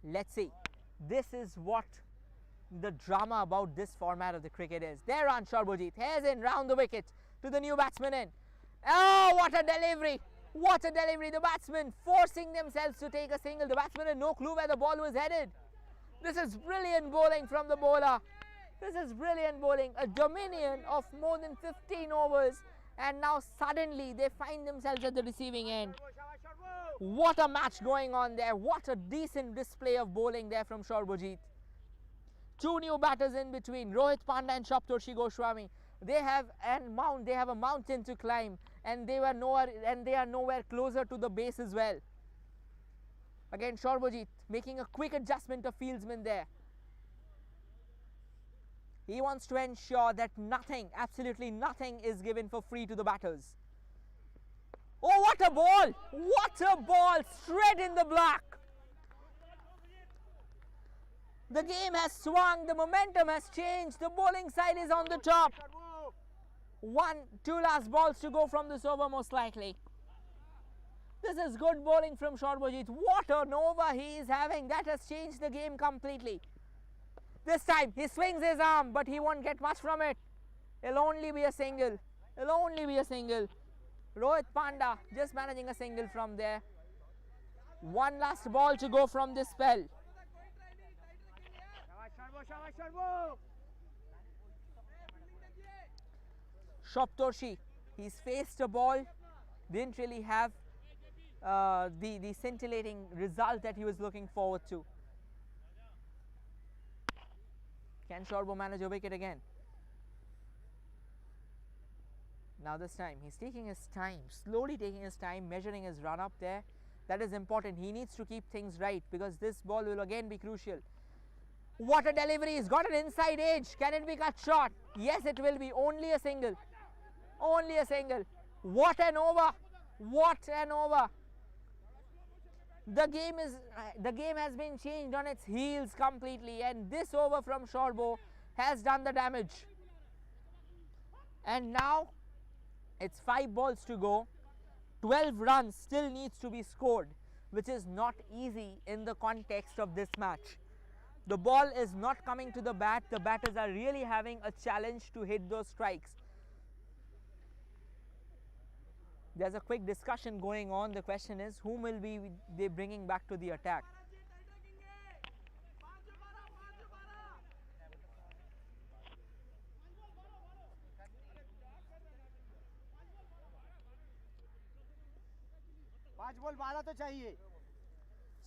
Let's see. This is what the drama about this format of the cricket is. There on Shorbojit, hairs in round the wicket to the new batsman in. Oh, what a delivery! What a delivery! The batsmen forcing themselves to take a single. The batsman had no clue where the ball was headed. This is brilliant bowling from the bowler. This is brilliant bowling. A dominion of more than 15 overs, and now suddenly they find themselves at the receiving end. What a match going on there. What a decent display of bowling there from Shorbojit. 2 new batters in between, Rohit Panda and Shoptoshi Goswami. They have a mountain to climb, and they are nowhere closer to the base as well. Again, Shorbojit making a quick adjustment of fieldsmen there. He wants to ensure that nothing, absolutely nothing, is given for free to the batters. Oh, what a ball! What a ball! Straight in the black. The game has swung, the momentum has changed, the bowling side is on the top. 2 last balls to go from this over most likely. This is good bowling from Shorbojit. What an over he is having. That has changed the game completely. This time he swings his arm, but he won't get much from it. It'll only be a single. It'll only be a single. Rohit Panda just managing a single from there. 1 last ball to go from this spell. Shoptorshi, he's faced a ball, didn't really have the scintillating result that he was looking forward to. Can Shorbo manage a wicket again? Now this time, he's taking his time, slowly taking his time, measuring his run up there. That is important. He needs to keep things right because this ball will again be crucial. What a delivery. He's got an inside edge. Can it be cut short? Yes, it will be. Only a single. Only a single. What an over. What an over. The game has been changed on its heels completely, and this over from Shorbo has done the damage. And now it's 5 balls to go. 12 runs still needs to be scored, which is not easy in the context of this match. The ball is not coming to the bat. The batters are really having a challenge to hit those strikes. There's a quick discussion going on. The question is, whom will they bringing back to the attack?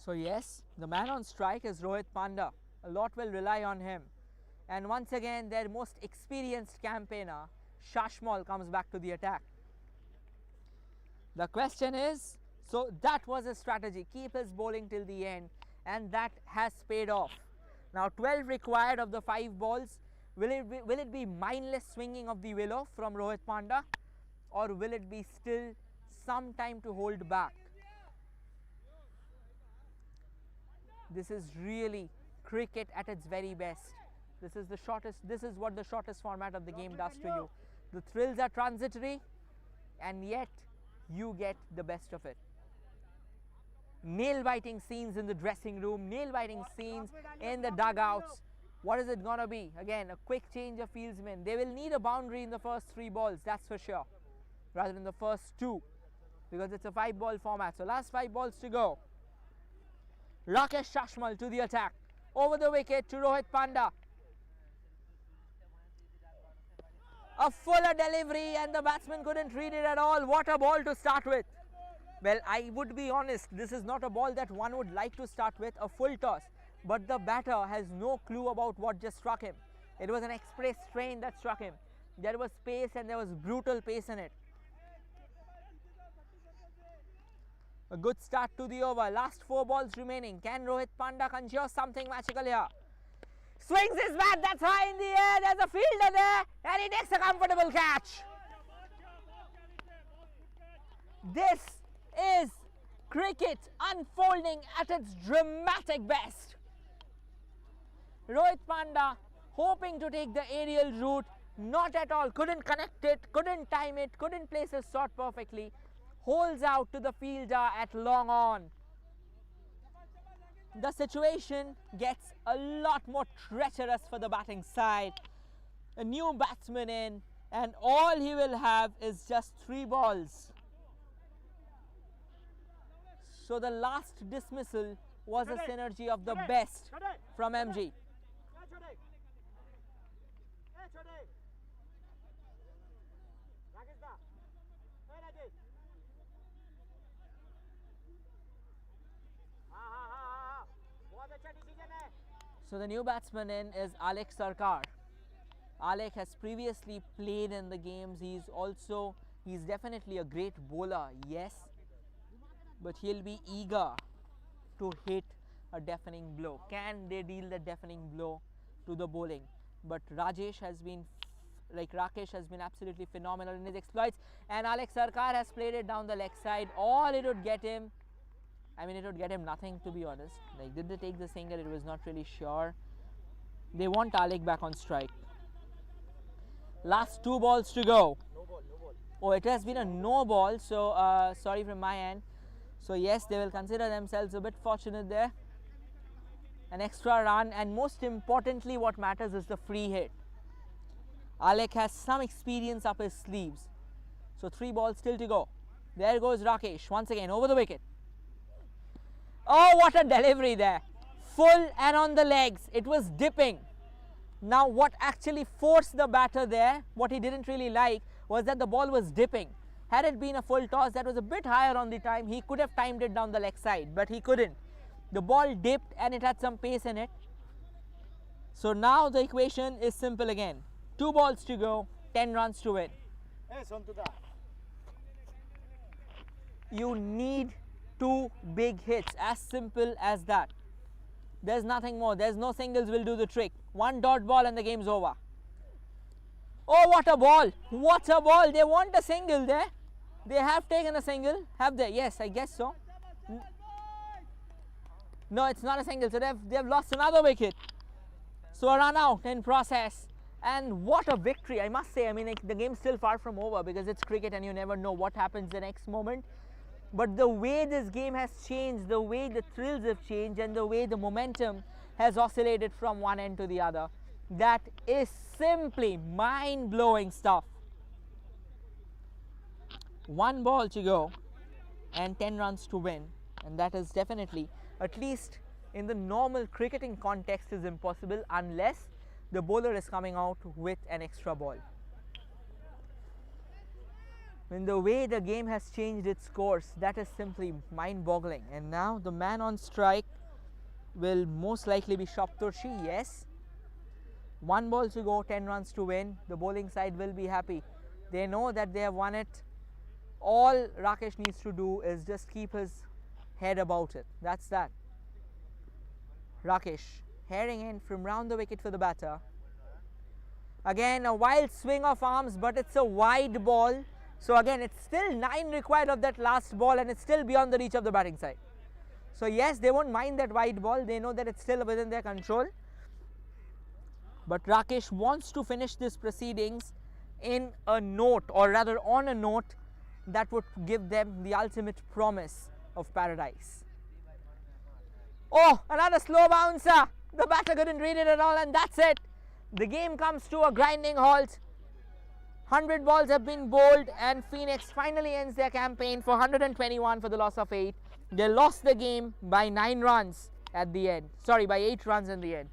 So yes, the man on strike is Rohit Panda. A lot will rely on him. And once again, their most experienced campaigner, Shashmal, comes back to the attack. The question is, so that was a strategy, keep his bowling till the end, and that has paid off. Now 12 required of the 5 balls. Will it be mindless swinging of the willow from Rohit Panda, or will it be still some time to hold back? This is really cricket at its very best. This is what the shortest format of the game does to you. The thrills are transitory, and yet you get the best of it. Nail-biting scenes in the dressing room, nail-biting scenes in the dugouts. What is it going to be? Again, a quick change of fieldsmen. They will need a boundary in the first 3 balls, that's for sure, rather than the first 2, because it's a 5-ball format. So last 5 balls to go. Rakesh Shashmal to the attack. Over the wicket to Rohit Panda. A fuller delivery and the batsman couldn't read it at all. What a ball to start with. Well, I would be honest, this is not a ball that one would like to start with, a full toss. But the batter has no clue about what just struck him. It was an express train that struck him. There was pace and there was brutal pace in it. A good start to the over. Last 4 balls remaining. Can Rohit Panda conjure something magical here? Swings his bat, that's high in the air. There's a fielder there, and he takes a comfortable catch. This is cricket unfolding at its dramatic best. Rohit Panda hoping to take the aerial route, not at all. Couldn't connect it, couldn't time it, couldn't place his shot perfectly. Holds out to the fielder at long on. The situation gets a lot more treacherous for the batting side. A new batsman in, and all he will have is just 3 balls. So the last dismissal was a synergy of the best from MG. So the new batsman in is Alek Sarkar. Alek has previously played in the games. He's definitely a great bowler, yes, but he'll be eager to hit a deafening blow. Can they deal the deafening blow to the bowling? But Rakesh has been absolutely phenomenal in his exploits, and Alek Sarkar has played it down the leg side. All it would get him, it would get him nothing, to be honest. Like, did they take the single? It was not really sure. They want Alec back on strike. Last 2 balls to go. Oh, it has been a no ball, so sorry from my end. So yes, they will consider themselves a bit fortunate there. An extra run, and most importantly what matters is the free hit. Alec has some experience up his sleeves. So 3 balls still to go. There goes Rakesh once again over the wicket. Oh, what a delivery there. Full and on the legs. It was dipping. Now what actually forced the batter there, what he didn't really like, was that the ball was dipping. Had it been a full toss that was a bit higher on the time, he could have timed it down the leg side, but he couldn't. The ball dipped and it had some pace in it. So now the equation is simple again. 2 balls to go, 10 runs to win. You need 2 big hits, as simple as that. There's nothing more. There's no singles will do the trick. 1 dot ball and the game's over. Oh, what a ball! What a ball! They want a single there. They have taken a single, have they? Yes, I guess so. No, it's not a single, so they've lost another wicket. So a run out in process. And what a victory, I must say. I mean, the game's still far from over because it's cricket and you never know what happens the next moment. But the way this game has changed, the way the thrills have changed, and the way the momentum has oscillated from one end to the other, that is simply mind-blowing stuff. 1 ball to go and 10 runs to win, and that is definitely, at least in the normal cricketing context, is impossible unless the bowler is coming out with an extra ball. When the way the game has changed its course, that is simply mind-boggling. And now the man on strike will most likely be Shapturshi, yes. 1 ball to go, 10 runs to win. The bowling side will be happy. They know that they have won it. All Rakesh needs to do is just keep his head about it. That's that. Rakesh herring in from round the wicket for the batter. Again, a wild swing of arms, but it's a wide ball. So again, it's still 9 required of that last ball, and it's still beyond the reach of the batting side. So yes, they won't mind that wide ball. They know that it's still within their control. But Rakesh wants to finish this proceedings in a note, or rather on a note, that would give them the ultimate promise of paradise. Oh, another slow bouncer. The batter couldn't read it at all, and that's it. The game comes to a grinding halt. 100 balls have been bowled, and Pheonix finally ends their campaign for 121 for the loss of 8. They lost the game by 9 runs at the end. Sorry, by 8 runs in the end.